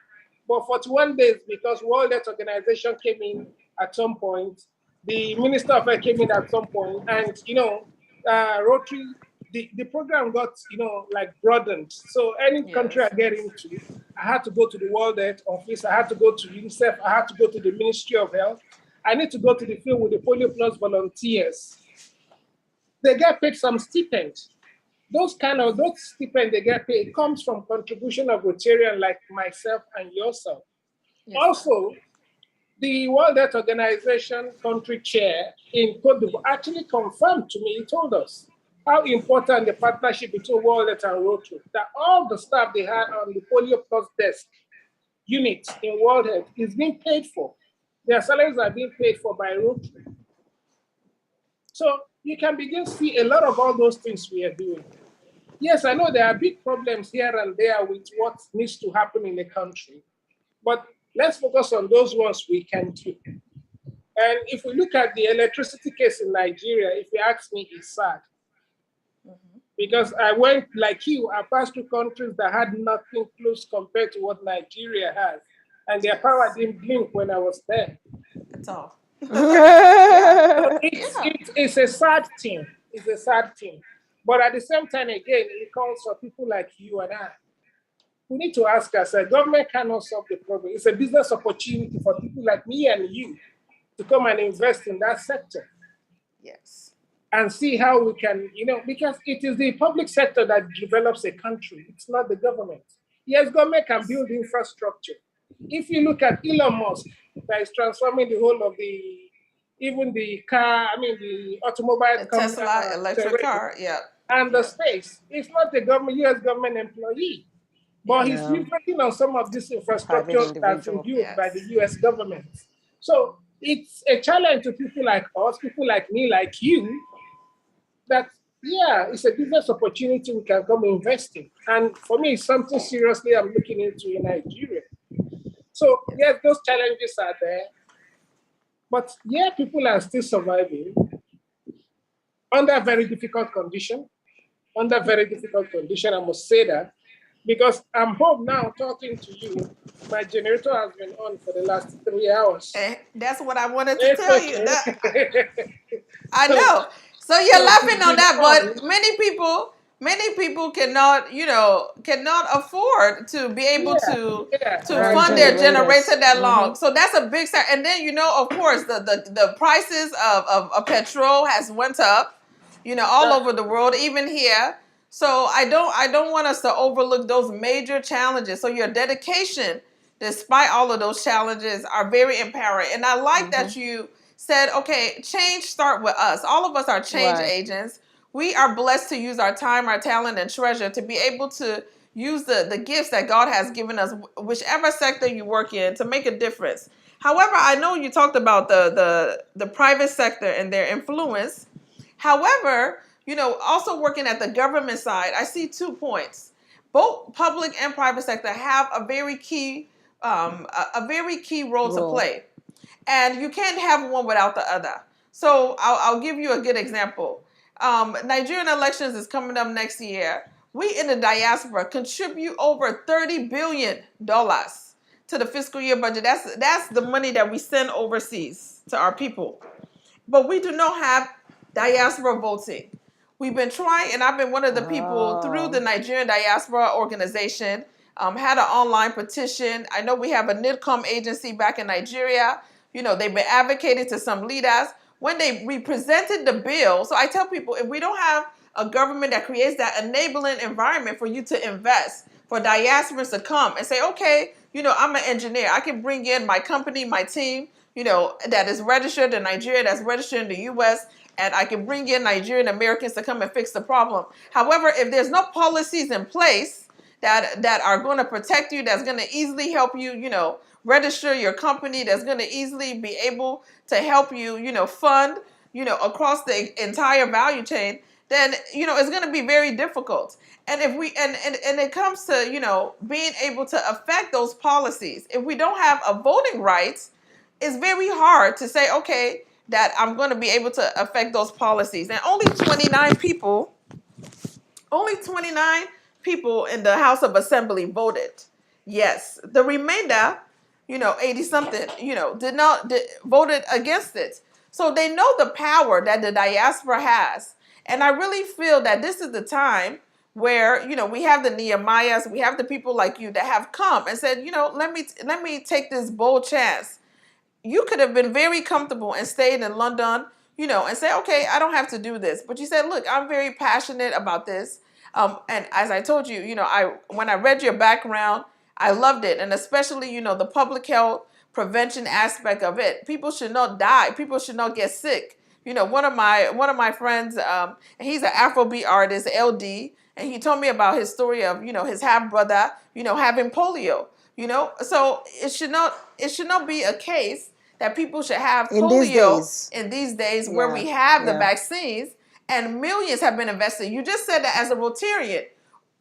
But 41 days because World Health Organization came in at some point. The Minister of Health came in at some point. And, you know, Rotary, the program got, you know, like broadened. So any country I get into, I had to go to the World Health Office. I had to go to UNICEF. I had to go to the Ministry of Health. I need to go to the field with the Polio Plus volunteers. They get paid some stipend. Those stipend they get paid comes from contribution of Rotarian like myself and yourself. Yes, also, the World Health Organization country chair in Côte d'Ivoire actually confirmed to me, he told us how important the partnership between World Health and Rotary, that all the staff they had on the Polio Plus desk unit in World Health is being paid for. Their salaries are being paid for by Rotary. So you can begin to see a lot of all those things we are doing. Yes, I know there are big problems here and there with what needs to happen in the country, but let's focus on those ones we can do. And if we look at the electricity case in Nigeria, if you ask me, it's sad. Because I went, like you, I passed through countries that had nothing close compared to what Nigeria has. And their power didn't blink when I was there. That's all. It's a sad thing. It's a sad thing. But at the same time, again, it calls for people like you and I. We need to ask ourselves, government cannot solve the problem. It's a business opportunity for people like me and you to come and invest in that sector. Yes. And see how we can, you know, because it is the public sector that develops a country. It's not the government. Yes, government can build infrastructure. If you look at Elon Musk, that is transforming the whole of the automobile Tesla electric car, yeah. And the space. It's not the government, US government employee. But he's working on some of this infrastructure that's been built by the US government. So it's a challenge to people like us, people like me, like you, that, yeah, it's a business opportunity we can come invest in. And for me, it's something seriously I'm looking into in Nigeria. So, yes, those challenges are there. But, yeah, people are still surviving under very difficult condition. Under very difficult condition, I must say that. Because I'm home now talking to you. My generator has been on for the last 3 hours. That's what I wanted to tell you. I know. So you're laughing on that, but many people cannot, cannot afford to be able to fund their generator that long. So that's a big start. And then, of course, the prices of petrol has went up, all over the world, even here. So I don't want us to overlook those major challenges. So your dedication, despite all of those challenges, are very empowering. And I like that you said, okay, change start with us. All of us are change agents. We are blessed to use our time, our talent, and treasure to be able to use the gifts that God has given us, whichever sector you work in, to make a difference. However, I know you talked about the private sector and their influence. However, also working at the government side, I see 2 points. Both public and private sector have a very key role to play. And you can't have one without the other. So I'll give you a good example. Nigerian elections is coming up next year. We in the diaspora contribute over $30 billion to the fiscal year budget. That's the money that we send overseas to our people. But we do not have diaspora voting. We've been trying, and I've been one of the people through the Nigerian Diaspora Organization, had an online petition. I know we have a NIDCOM agency back in Nigeria. They've been advocating to some leaders. When they represented the bill, so I tell people, if we don't have a government that creates that enabling environment for you to invest, for diasporans to come and say, okay, I'm an engineer. I can bring in my company, my team, that is registered in Nigeria, that's registered in the US, and I can bring in Nigerian Americans to come and fix the problem. However, if there's no policies in place that are going to protect you, that's going to easily help you, register your company, that's going to easily be able to help you, fund, across the entire value chain, then, it's going to be very difficult. And if we, and it comes to, being able to affect those policies, if we don't have a voting rights, it's very hard to say, okay, that I'm going to be able to affect those policies. And only 29 people in the House of Assembly voted yes. The remainder, 80 something, voted against it. So they know the power that the diaspora has. And I really feel that this is the time where, we have the Nehemiahs, we have the people like you that have come and said, let me take this bold chance. You could have been very comfortable and stayed in London, and say, okay, I don't have to do this. But you said, look, I'm very passionate about this. And as I told you, when I read your background, I loved it. And especially, the public health prevention aspect of it. People should not die. People should not get sick. One of my friends, and he's an Afrobeat artist, LD, and he told me about his story of, his half brother, having polio. So it should not be a case that people should have polio in these days where we have the vaccines and millions have been invested. You just said that as a Rotarian,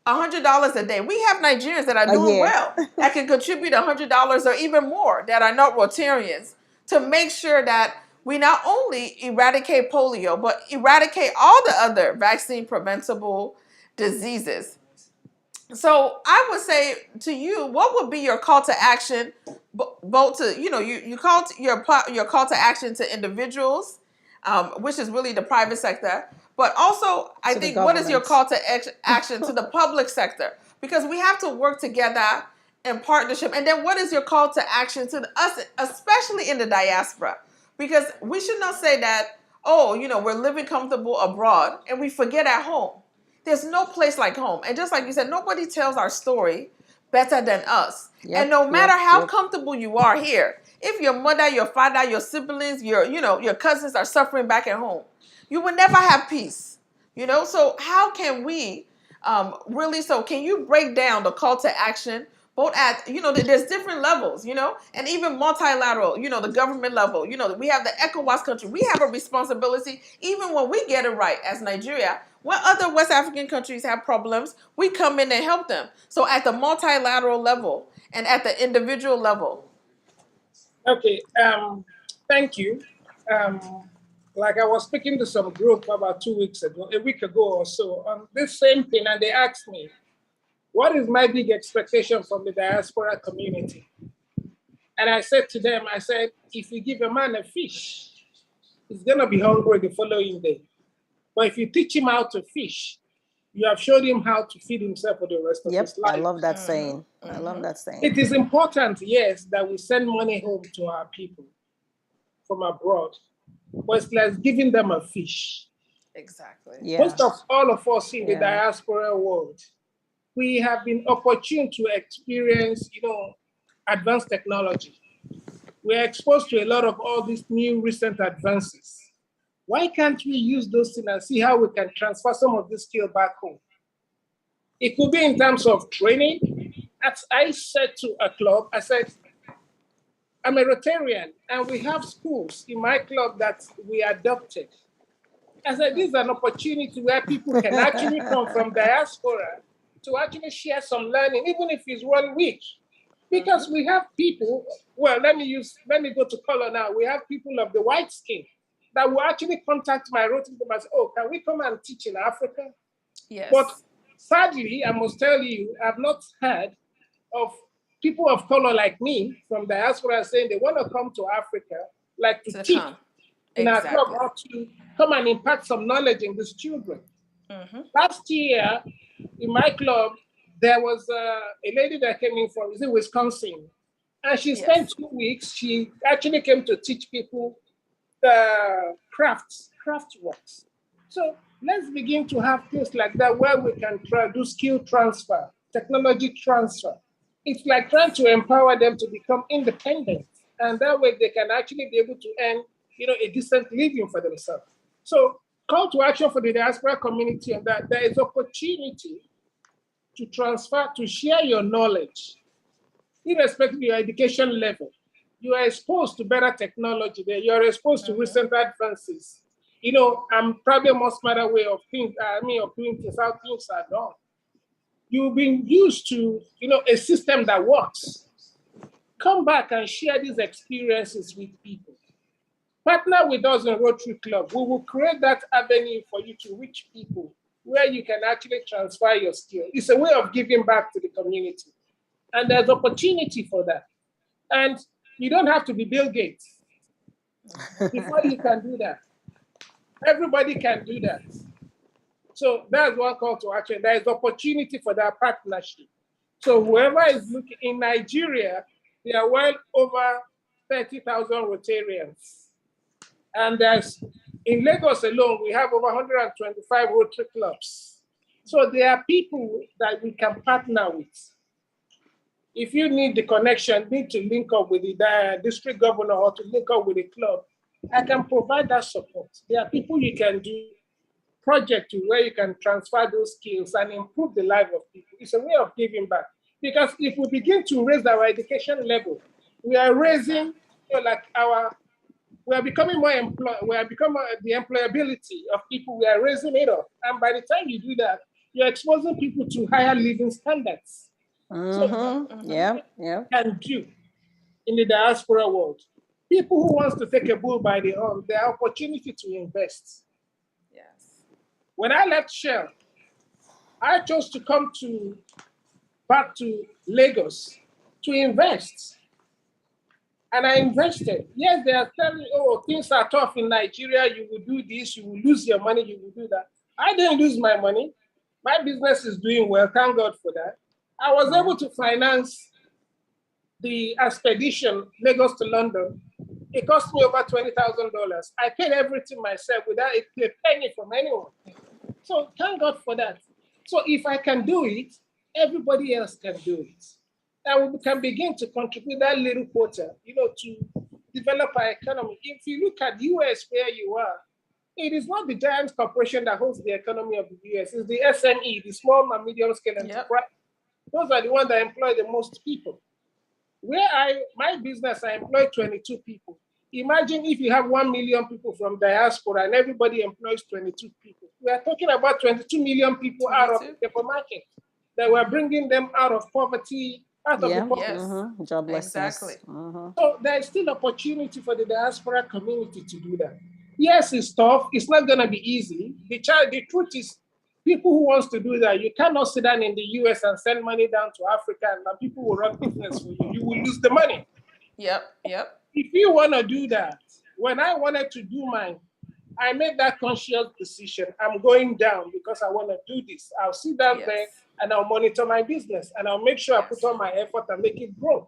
$100 a day. We have Nigerians that are doing well that can contribute $100 or even more that are not Rotarians to make sure that we not only eradicate polio, but eradicate all the other vaccine preventable diseases. So I would say to you, what would be your call to action, both to, you call your call to action to individuals, which is really the private sector, but also I think what is your call to action to the public sector? Because we have to work together in partnership. And then what is your call to action to us, especially in the diaspora? Because we should not say that, we're living comfortable abroad and we forget at home. There's no place like home. And just like you said, nobody tells our story better than us. And no matter how comfortable you are here, if your mother, your father, your siblings, your cousins are suffering back at home, you will never have peace. So how can we can you break down the call to action both at, there's different levels, and even multilateral, the government level, we have the ECOWAS country. We have a responsibility, even when we get it right as Nigeria. When other West African countries have problems, we come in and help them. So at the multilateral level and at the individual level. Okay, thank you. Like I was speaking to some group about a week ago or so, on this same thing, and they asked me, what is my big expectation from the diaspora community? And I said to them, if you give a man a fish, he's gonna be hungry the following day. But if you teach him how to fish, you have showed him how to feed himself for the rest of his life. I love that saying. I love that saying. It is important, yes, that we send money home to our people from abroad, but it's like giving them a fish. Exactly. Most of all of us in the diaspora world, we have been opportune to experience, advanced technology. We're exposed to a lot of all these new recent advances. Why can't we use those things and see how we can transfer some of this skill back home? It could be in terms of training. As I said to a club, I said, I'm a Rotarian and we have schools in my club that we adopted. I said, this is an opportunity where people can actually come from diaspora to actually share some learning, even if it's 1 week. Because we have people, let me go to color now. We have people of the white skin that will actually contact my Rotary and say, can we come and teach in Africa? Yes. But sadly, I must tell you, I've not heard of people of color like me from diaspora saying they want to come to Africa, like to teach in our club, or to come and impact some knowledge in these children. Last year, in my club, there was a lady that came in from Wisconsin, and she spent 2 weeks. She actually came to teach people the craft works. So let's begin to have things like that where we can do skill transfer, technology transfer. It's like trying to empower them to become independent. And that way they can actually be able to earn, a decent living for themselves. So call to action for the diaspora community on that. There is opportunity to transfer, to share your knowledge, irrespective of your education level. You are exposed to better technology there. You are exposed to recent advances. I'm probably a more smarter way of things, of doing things, how things are done. You've been used to, a system that works. Come back and share these experiences with people. Partner with us in Rotary Club. We will create that avenue for you to reach people where you can actually transfer your skill. It's a way of giving back to the community. And there's opportunity for that. And you don't have to be Bill Gates before you can do that. Everybody can do that. So that's one call to action. There is opportunity for that partnership. So whoever is looking in Nigeria, there are well over 30,000 Rotarians. And in Lagos alone, we have over 125 Rotary clubs. So there are people that we can partner with. If you need the connection, need to link up with the district governor or to link up with the club, I can provide that support. There are people you can do project to where you can transfer those skills and improve the life of people. It's a way of giving back. Because if we begin to raise our education level, we are raising, we are becoming more employed, we are becoming the employability of people, we are raising it up. And by the time you do that, you're exposing people to higher living standards. So can do in the diaspora world. People who wants to take a bull by the horn, there are opportunity to invest. Yes. When I left Shell, I chose to come back to Lagos to invest. And I invested. Yes, they are telling me, things are tough in Nigeria, you will do this, you will lose your money, you will do that. I didn't lose my money. My business is doing well, thank God for that. I was able to finance the expedition, Lagos to London. It cost me over $20,000. I paid everything myself without a penny from anyone. So thank God for that. So if I can do it, everybody else can do it. And we can begin to contribute that little quota, to develop our economy. If you look at the US where you are, it is not the giant corporation that holds the economy of the US. It's the SME, the small and medium scale enterprise. Those are the ones that employ the most people. My business, I employ 22 people. Imagine if you have 1 million people from diaspora and everybody employs 22 people. We are talking about 22 million people out of the labor market, that we're bringing them out of poverty, out of the poverty. Joblessness. Exactly. So there is still opportunity for the diaspora community to do that. Yes, it's tough. It's not going to be easy. The truth is, people who wants to do that, you cannot sit down in the US and send money down to Africa and people will run business for you. You will lose the money. Yep. If you want to do that, when I wanted to do mine, I made that conscious decision. I'm going down because I want to do this. I'll sit down there and I'll monitor my business and I'll make sure I put all my effort and make it grow.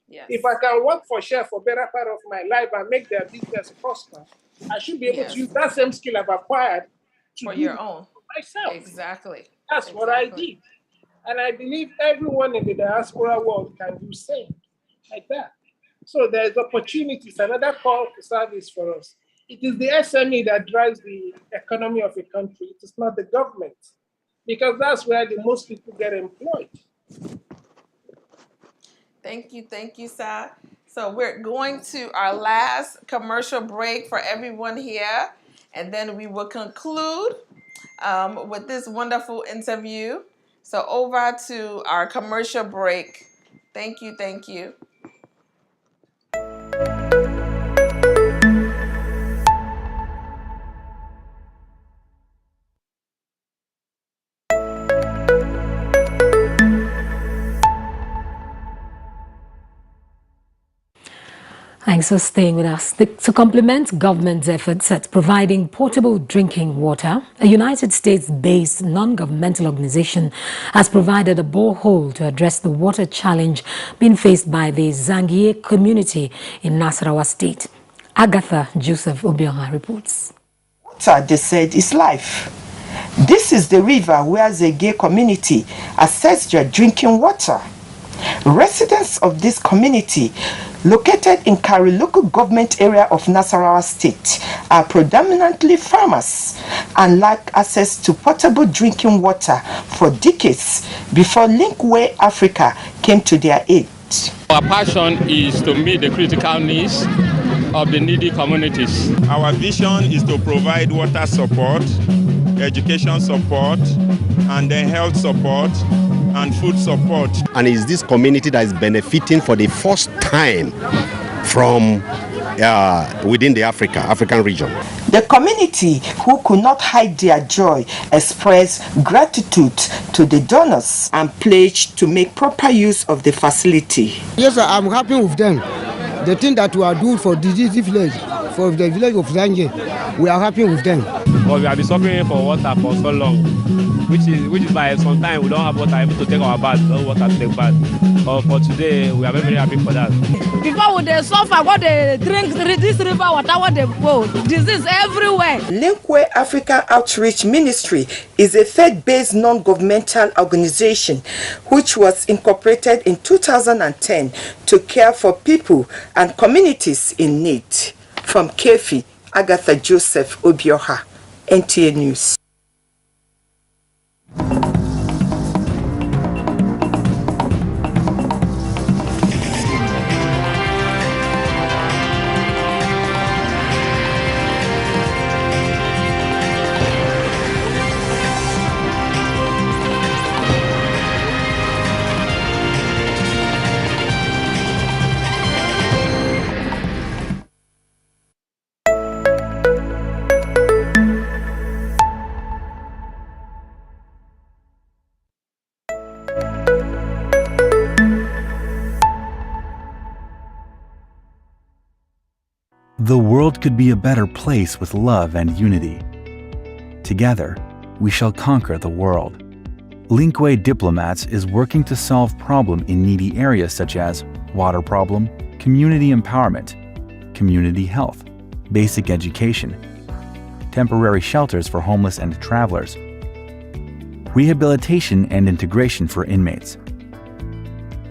Yes. If I can work for Shell for a better part of my life and make their business prosper, I should be able to use that same skill I've acquired to for do your own. Myself. Exactly. That's what I did. And I believe everyone in the diaspora world can do the same, like that. So there's opportunities. Another call to service for us. It is the SME that drives the economy of a country. It is not the government, because that's where the most people get employed. Thank you, Sir. So we're going to our last commercial break for everyone here, and then we will conclude with this wonderful interview. So over to our commercial break. Thank you. Thanks for staying with us. To complement government's efforts at providing portable drinking water, a United States-based non-governmental organization has provided a borehole to address the water challenge being faced by the Zangie community in Nasarawa State. Agatha Joseph Obiora reports. Water, they said, is life. This is the river where the gay community access their drinking water. Residents of this community, located in Kari local government area of Nasarawa State, are predominantly farmers and lack access to potable drinking water for decades before Linkway Africa came to their aid. Our passion is to meet the critical needs of the needy communities. Our vision is to provide water support, education support, and then health support and food support. And it's this community that is benefiting for the first time from within the African region. The community, who could not hide their joy, expressed gratitude to the donors and pledged to make proper use of the facility. Yes, I'm happy with them. The thing that we are doing for this village, for the village of Zanje, we are happy with them. Because we have been suffering for water for so long, which is why sometimes we don't have water even to take our bath, no water to take bath. But for today, we are very, very happy for that. Before they suffer, what they drink this river water, what they go, disease everywhere. Linkway African Outreach Ministry is a faith-based non-governmental organization which was incorporated in 2010 to care for people and communities in need. From Kefi, Agatha Joseph Obioha, NTA News. The world could be a better place with love and unity. Together, we shall conquer the world. Linkway Diplomats is working to solve problems in needy areas such as water problem, community empowerment, community health, basic education, temporary shelters for homeless and travelers, rehabilitation and integration for inmates.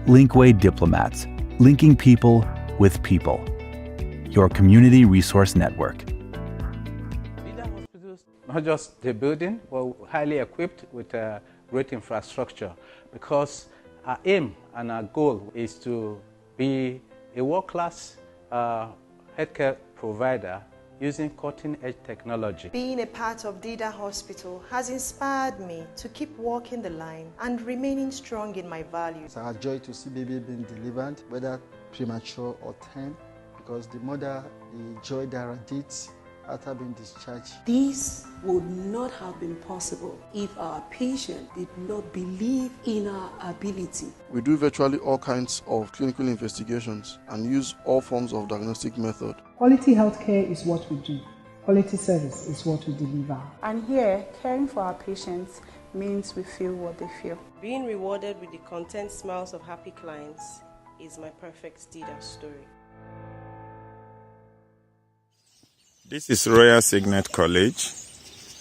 Linkway Diplomats, linking people with people. Your community resource network. Not just the building, but highly equipped with great infrastructure, because our aim and our goal is to be a world-class healthcare provider using cutting-edge technology. Being a part of NIDO Hospital has inspired me to keep walking the line and remaining strong in my values. It's our joy to see baby being delivered, whether premature or term, because the mother, the joy that radiates after being discharged. This would not have been possible if our patient did not believe in our ability. We do virtually all kinds of clinical investigations and use all forms of diagnostic method. Quality healthcare is what we do. Quality service is what we deliver. And here, caring for our patients means we feel what they feel. Being rewarded with the content smiles of happy clients is my perfect NIDO story. This is Royal Signet College.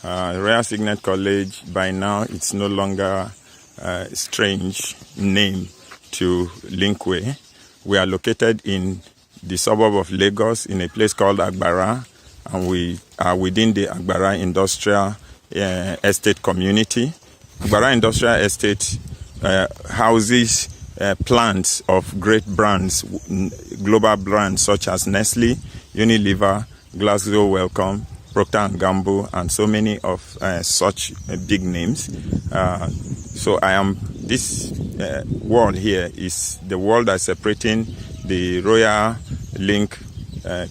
Royal Signet College, by now, it's no longer a strange name to Linkway. We are located in the suburb of Lagos in a place called Agbara, and we are within the Agbara Industrial Estate community. Agbara Industrial Estate houses plants of great brands, global brands such as Nestle, Unilever, Glasgow Welcome, Procter & Gamble, and so many of such big names. So this wall here is the wall that's separating the Royal Link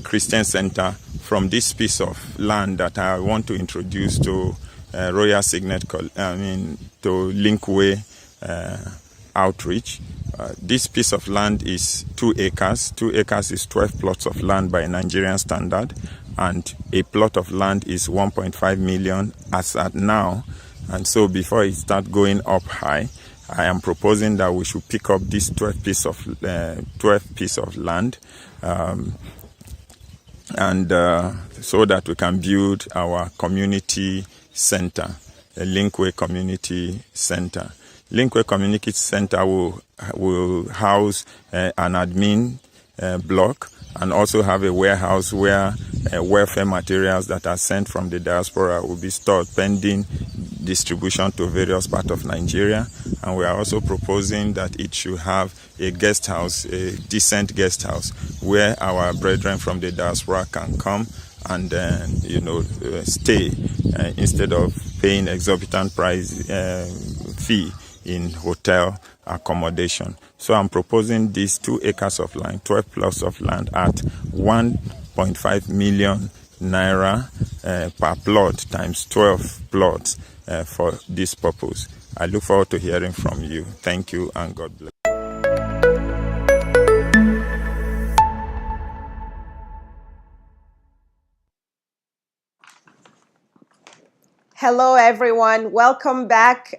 Christian Center from this piece of land that I want to introduce to Royal Signet, to Linkway Outreach. This piece of land is 2 acres. 2 acres is 12 plots of land by Nigerian standard, and a plot of land is 1.5 million as at now. And so before it starts going up high, I am proposing that we should pick up this 12 piece of land, so that we can build our community center, a Linkway Community Center. Linkway Community Center will house an admin block, and also have a warehouse where welfare materials that are sent from the diaspora will be stored pending distribution to various parts of Nigeria. And we are also proposing that it should have a guest house, a decent guest house, where our brethren from the diaspora can come and stay instead of paying exorbitant price fee in hotel accommodation. So I'm proposing these 2 acres of land, 12 plots of land at 1.5 million naira per plot times 12 plots for this purpose. I look forward to hearing from you. Thank you and God bless. Hello, everyone. Welcome back.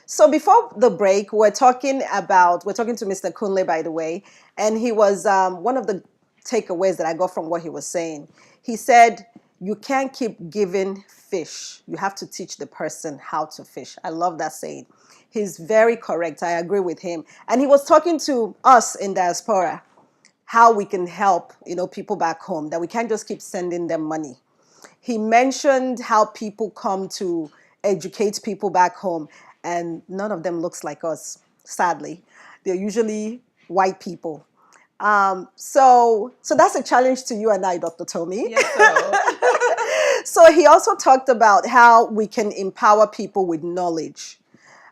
So before the break, we're talking to Mr. Kunle, by the way, and he was one of the takeaways that I got from what he was saying. He said, you can't keep giving fish. You have to teach the person how to fish. I love that saying. He's very correct. I agree with him. And he was talking to us in diaspora, how we can help, people back home, that we can't just keep sending them money. He mentioned how people come to educate people back home, and none of them looks like us, sadly. They're usually white people. So that's a challenge to you and I, Dr. Tommy. Yes, so he also talked about how we can empower people with knowledge.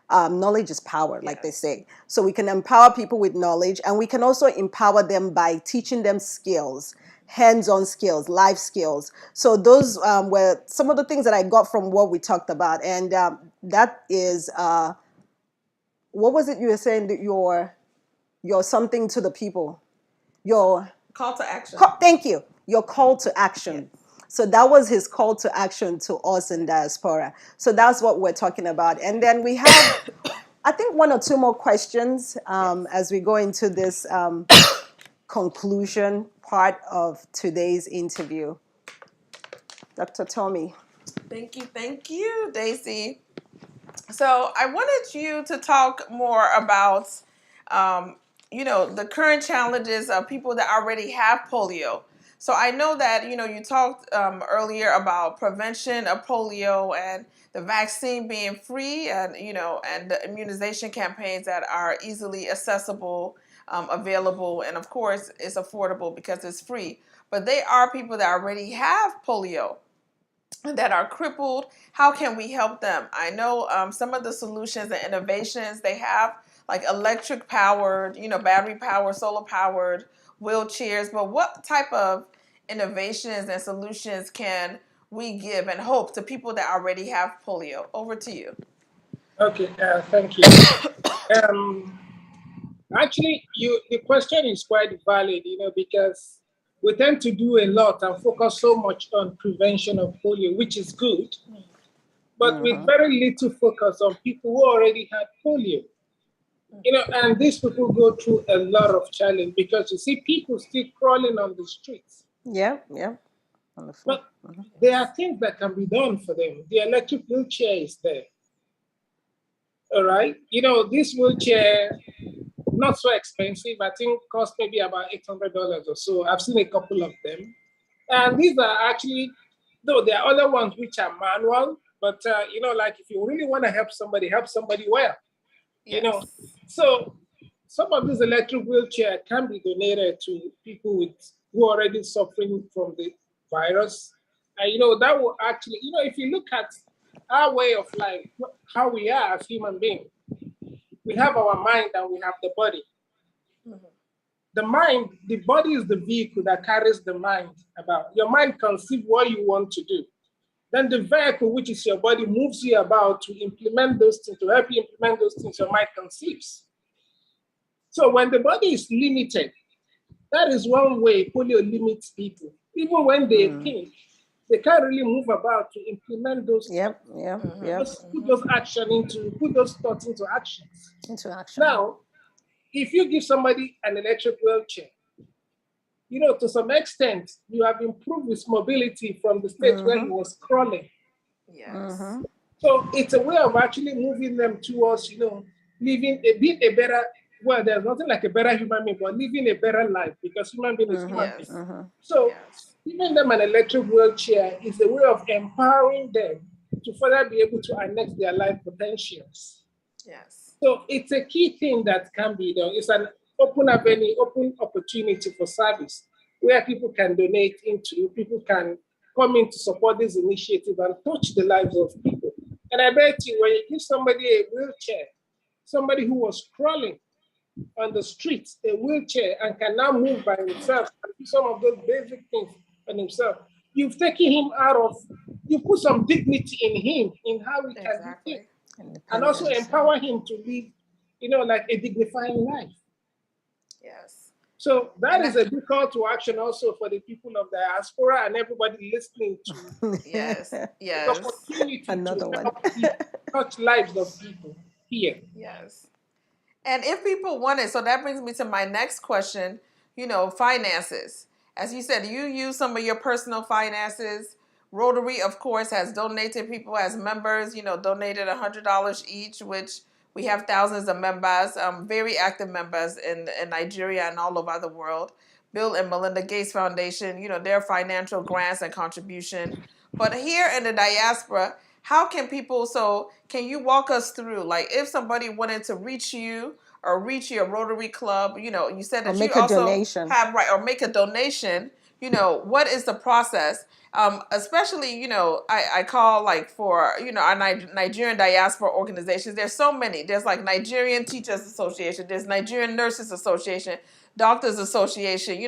Knowledge is power, like they say. So we can empower people with knowledge, and we can also empower them by teaching them skills, hands-on skills, life skills. So those were some of the things that I got from what we talked about. And that is, what was it you were saying, that your something to the people? Your call to action. Thank you. Your call to action. Yes. So that was his call to action to us in diaspora. So that's what we're talking about. And then we have, I think, 1 or 2 more questions as we go into this conclusion part of today's interview. Dr. Tommy. Thank you, Daisy. So I wanted you to talk more about, the current challenges of people that already have polio. So I know that, you talked earlier about prevention of polio and the vaccine being free, and, and the immunization campaigns that are easily accessible, available, and of course it's affordable because it's free. But they are people that already have polio, that are crippled. How can we help them? I know some of the solutions and innovations they have, like electric powered, battery powered, solar powered wheelchairs, but what type of innovations and solutions can we give and hope to people that already have polio? Over to you. Okay, thank you. Actually, the question is quite valid, because we tend to do a lot and focus so much on prevention of polio, which is good, but with very little focus on people who already had polio. And these people go through a lot of challenge, because you see people still crawling on the streets. Yeah. On the floor. But there are things that can be done for them. The electric wheelchair is there. All right. This wheelchair, not so expensive. I think cost maybe about $800 or so. I've seen a couple of them. And these are actually, though there are other ones which are manual, but like if you really want to help somebody well. Yes. So some of these electric wheelchair can be donated to people who are already suffering from the virus. And that will actually, if you look at our way of life, how we are as human beings, we have our mind and we have the body. The body is the vehicle that carries the mind about. Your mind conceives what you want to do. Then the vehicle, which is your body, moves you about to implement those things, to help you implement those things your mind conceives. So when the body is limited, that is one way polio limits people. Even when they think, they can't really move about to implement those put those thoughts into actions. Now, if you give somebody an electric wheelchair, to some extent, you have improved his mobility from the state where he was crawling. Yes. So it's a way of actually moving them towards, living being a better, well, there's nothing like a better human being, but living a better life because human being is human being. So giving them an electric wheelchair is a way of empowering them to further be able to annex their life potentials. Yes. So it's a key thing that can be done. It's an open avenue, open opportunity for service where people can donate into, people can come in to support this initiative and touch the lives of people. And I bet you when you give somebody a wheelchair, somebody who was crawling on the streets, a wheelchair, and can now move by himself and do some of those basic things on himself, you've taken him out of, you put some dignity in him, in how he can do things. And also empower him to live, like a dignified life. Yes. So that is a big call to action also for the people of diaspora and everybody listening to. Yes. The opportunity to touch lives of people here. Yes. And if people want it, so that brings me to my next question, finances. As you said, you use some of your personal finances. Rotary, of course, has donated, people as members, donated $100 each, which we have thousands of members, very active members in Nigeria and all over the world. Bill and Melinda Gates Foundation, their financial grants and contribution. But here in the diaspora, how can people, can you walk us through, like if somebody wanted to reach you or reach your Rotary Club, you said that you also have, or make a donation, what is the process? Especially, I call like for, our Nigerian diaspora organizations, there's so many. There's like Nigerian Teachers Association, there's Nigerian Nurses Association, Doctors Association,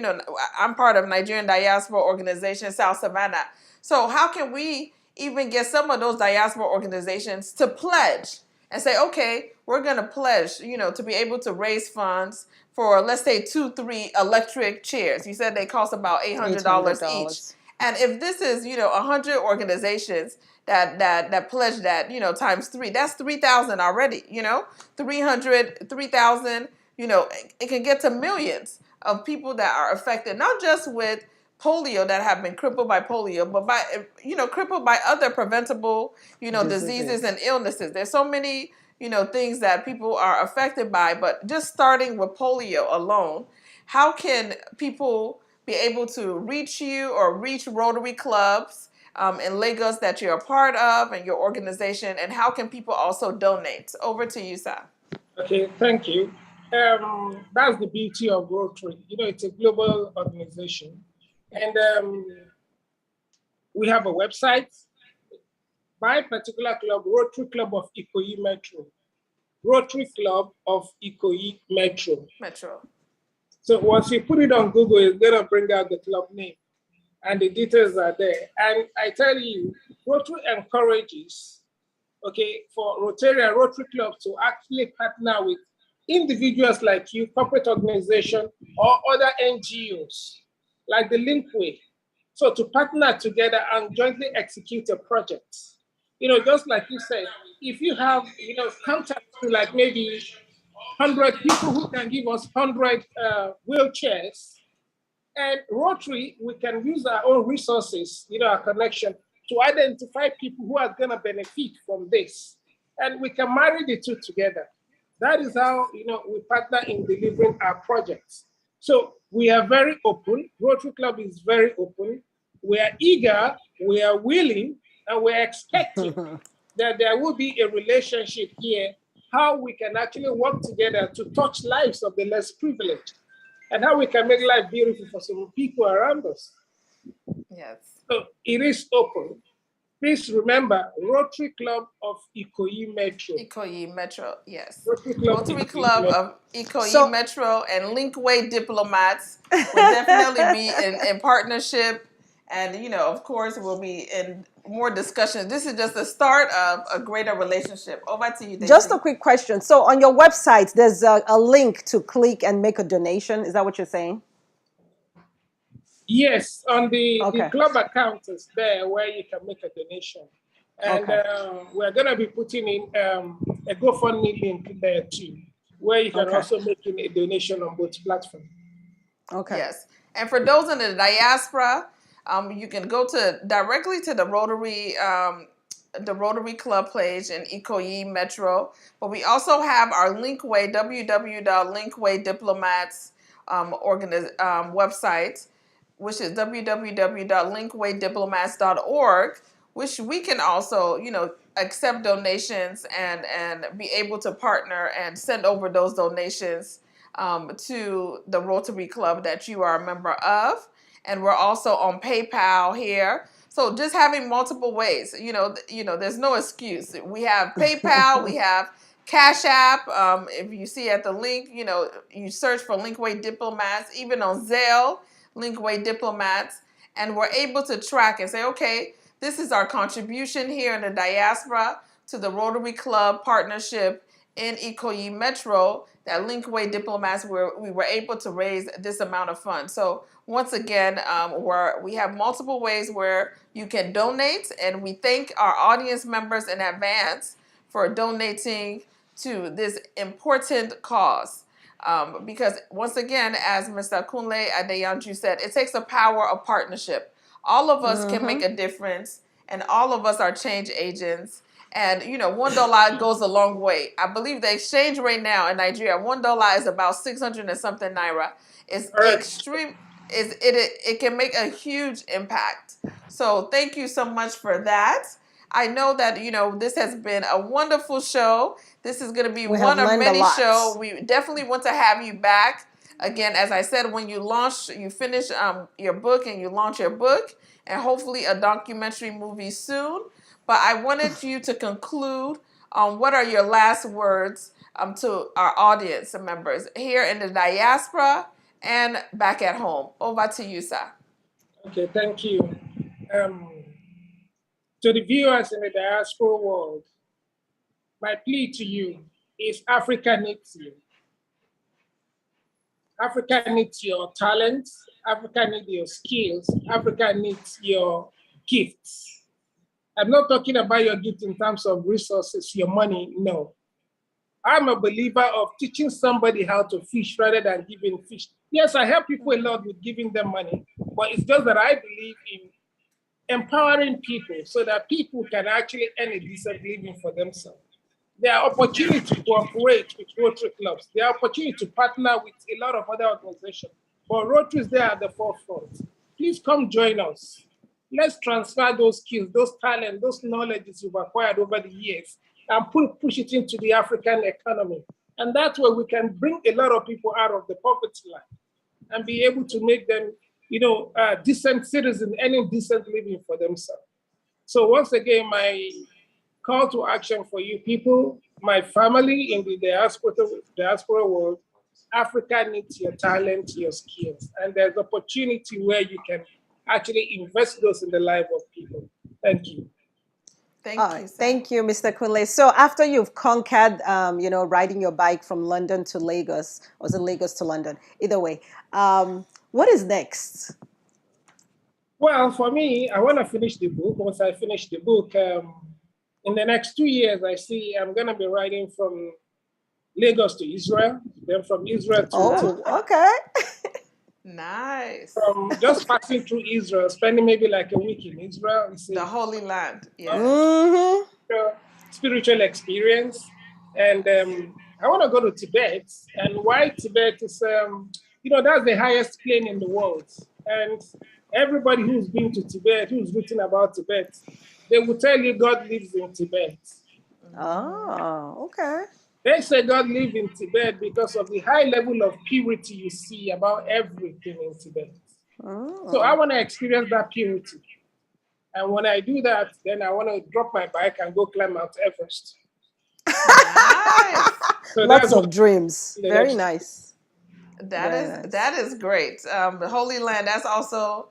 I'm part of Nigerian Diaspora Organization, South Savannah. So how can we even get some of those diaspora organizations to pledge and say, okay, we're going to pledge, to be able to raise funds for, let's say, 2-3 electric chairs. You said they cost about $800 each. And if this is, 100 organizations that pledge that, times 3, that's 3,000 already, 300, 3,000, it can get to millions of people that are affected, not just with polio that have been crippled by polio, but by, crippled by other preventable, diseases and illnesses. There's so many, things that people are affected by, but just starting with polio alone, how can people be able to reach you or reach Rotary clubs in Lagos that you're a part of and your organization, and how can people also donate? Over to you, Sir. Okay, thank you. That's the beauty of Rotary. It's a global organization. And we have a website. My particular club, Rotary Club of Ikoyi Metro. Rotary Club of Ikoyi Metro. So once you put it on Google, it's going to bring out the club name. And the details are there. And I tell you, Rotary encourages, for Rotarian Rotary clubs to actually partner with individuals like you, corporate organization, or other NGOs, like the Linkway. So to partner together and jointly execute a project. Just like you said, if you have, contact to like maybe 100 people who can give us 100 wheelchairs, and Rotary, we can use our own resources, our connection, to identify people who are going to benefit from this. And we can marry the two together. That is how, we partner in delivering our projects. So we are very open. Rotary Club is very open. We are eager, we are willing, and we're expecting that there will be a relationship here, how we can actually work together to touch lives of the less privileged, and how we can make life beautiful for some people around us. Yes. So it is open. Please remember, Rotary Club of Ikoyi Metro. Ikoyi Metro, yes. Rotary Club of Ikoyi Metro and Linkway Diplomats will definitely be in partnership. And, of course, we'll be in more discussions. This is just the start of a greater relationship. Over to you, Daisy. Just a quick question. So on your website, there's a link to click and make a donation. Is that what you're saying? Yes, on the club account is there where you can make a donation. And we're going to be putting in a GoFundMe link there too, where you can also make a donation on both platforms. Okay. Yes. And for those in the diaspora, you can go directly to the Rotary the Rotary Club page in Ikoyi Metro. But we also have our Linkway, www.Linkway Diplomats website, which is www.linkwaydiplomats.org, which we can also, accept donations and be able to partner and send over those donations to the Rotary Club that you are a member of. And we're also on PayPal here. So just having multiple ways, there's no excuse. We have PayPal, we have Cash App. If you see at the link, you search for Linkway Diplomats, even on Zelle, Linkway Diplomats, and we're able to track and say, okay, this is our contribution here in the diaspora to the Rotary Club partnership in Ikoyi Metro, that Linkway Diplomats, we were able to raise this amount of funds. So once again, we have multiple ways where you can donate, and we thank our audience members in advance for donating to this important cause. Because once again, as Mr. Kunle Adeyanju said, it takes the power of partnership. All of us can make a difference, and all of us are change agents. And, $1 goes a long way. I believe the exchange rate now in Nigeria, $1 is about 600 and something naira. It's extreme. It can make a huge impact. So thank you so much for that. I know that, this has been a wonderful show. This is going to be one of many shows. We definitely want to have you back. Again, as I said, when you finish your book and you launch your book, and hopefully a documentary movie soon. But I wanted you to conclude on what are your last words to our audience members here in the diaspora and back at home. Over to you, sir. Okay, thank you. To the viewers in the diaspora world, my plea to you is Africa needs you. Africa needs your talents. Africa needs your skills. Africa needs your gifts. I'm not talking about your gift in terms of resources, your money, no. I'm a believer of teaching somebody how to fish rather than giving fish. Yes, I help people a lot with giving them money, but it's just that I believe in empowering people so that people can actually earn a decent living for themselves. There are opportunities to cooperate with Rotary clubs. There are opportunities to partner with a lot of other organizations, but Rotary is there at the forefront. Please come join us. Let's transfer those skills, those talents, those knowledges you've acquired over the years and push it into the African economy. And that way we can bring a lot of people out of the poverty line and be able to make them, decent citizens, any decent living for themselves. So once again, my call to action for you people, my family in the diaspora world, Africa needs your talent, your skills, and there's opportunity where you can actually invest those in the life of people. Thank you. Thank you, Mr. Kunle. So after you've conquered, riding your bike from London to Lagos, or was it Lagos to London? Either way, what is next? Well, for me, I want to finish the book. Once I finish the book, in the next 2 years, I'm going to be riding from Lagos to Israel, then from Israel to... Oh, okay. Nice. From just passing through Israel, spending maybe like a week in Israel. The Holy Land, yeah. Spiritual experience. And I want to go to Tibet. And why Tibet is, that's the highest plain in the world. And everybody who's been to Tibet, who's written about Tibet, they will tell you God lives in Tibet. Oh, okay. They say God lives in Tibet because of the high level of purity you see about everything in Tibet. Oh. So I want to experience that purity. And when I do that, then I want to drop my bike and go climb Mount Everest. Nice. So lots of dreams. Very nice. That is great. The Holy Land, that's also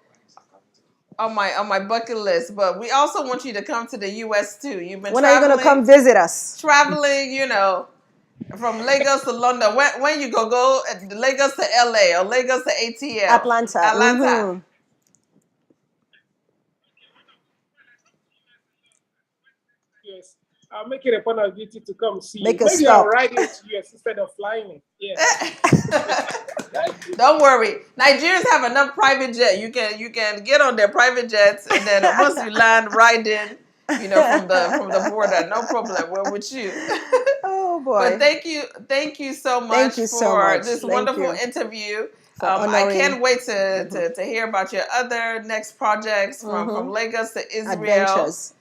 on my bucket list. But we also want you to come to the U.S. too. You've been when are you going to come visit us? Traveling, from Lagos to London. When you go Lagos to LA or Lagos to ATL. Atlanta. Mm-hmm. Yes. I'll make it a point of duty to come see Make you. Maybe stop. I'll ride it to US instead of flying it. Yeah. Don't worry. Nigerians have enough private jet. You can get on their private jets, and then once you land, ride in you know, from the border. No problem. We're with you. Oh boy! But thank you so much for this wonderful interview. I can't wait to hear about your other next projects from Lagos to Israel. Adventures.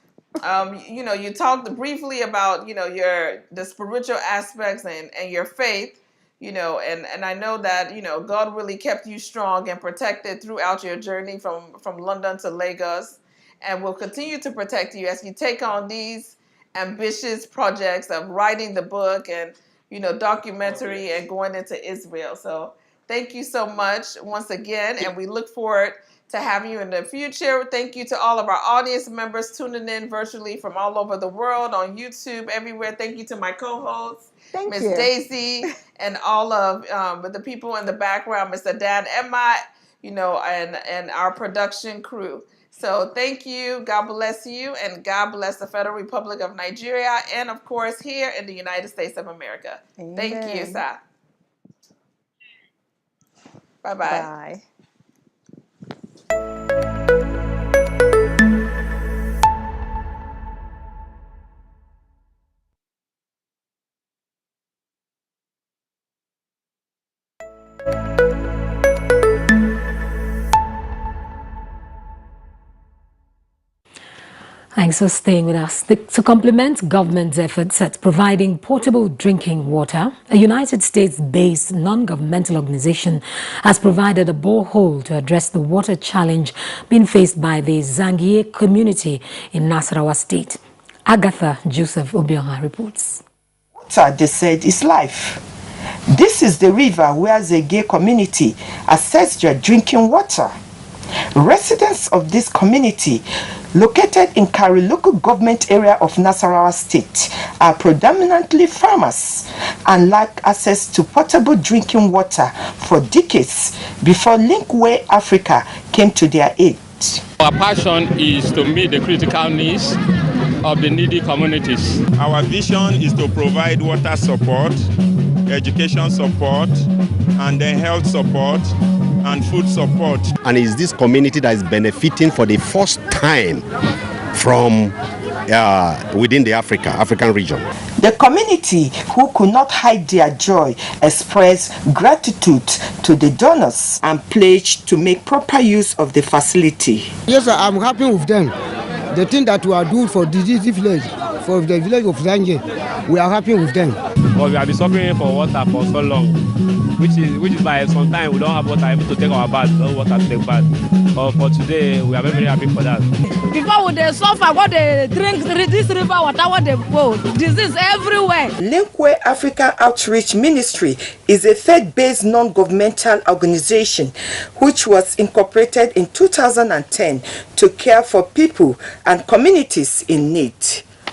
You know, you talked briefly about, you know, the spiritual aspects and your faith, you know, and I know that, you know, God really kept you strong and protected throughout your journey from London to Lagos, and will continue to protect you as you take on these ambitious projects of writing the book and, you know, documentary and going into Israel. So thank you so much once again, and we look forward to having you in the future. Thank you to all of our audience members tuning in virtually from all over the world on YouTube, everywhere. Thank you to my co-hosts, Miss Daisy, and all of the people in the background, Mr. Dan Emma, you know, and our production crew. So thank you. God bless you, and God bless the Federal Republic of Nigeria, and of course here in the United States of America. Amen. Thank you, sir. Bye-bye. Bye. Thanks for staying with us. To complement government's efforts at providing portable drinking water, a United States-based non-governmental organization has provided a borehole to address the water challenge being faced by the Zangie community in Nasarawa State. Agatha Joseph Obionha reports. Water, they said, is life. This is the river where the gay community access their drinking water. Residents of this community, located in Kari local government area of Nasarawa State, are predominantly farmers and lack access to potable drinking water for decades before Linkway Africa came to their aid. Our passion is to meet the critical needs of the needy communities. Our vision is to provide water support, education support, and then health support and food support. And it's this community that is benefiting for the first time from within the African region. The community, who could not hide their joy, expressed gratitude to the donors and pledged to make proper use of the facility. Yes, I'm happy with them. The thing that we are doing for this village, for the village of Zangie, we are happy with them. Because we have been suffering for water for so long, which is why sometimes we don't have water even to take our bath, no water to take bath. But for today, we are very, very happy for that. Before they suffer, what they drink this river water, what they go, disease everywhere. Linkway African Outreach Ministry is a faith-based non-governmental organization which was incorporated in 2010 to care for people and communities in need.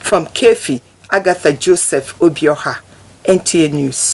From Kefi, Agatha Joseph Obioha, NTA News.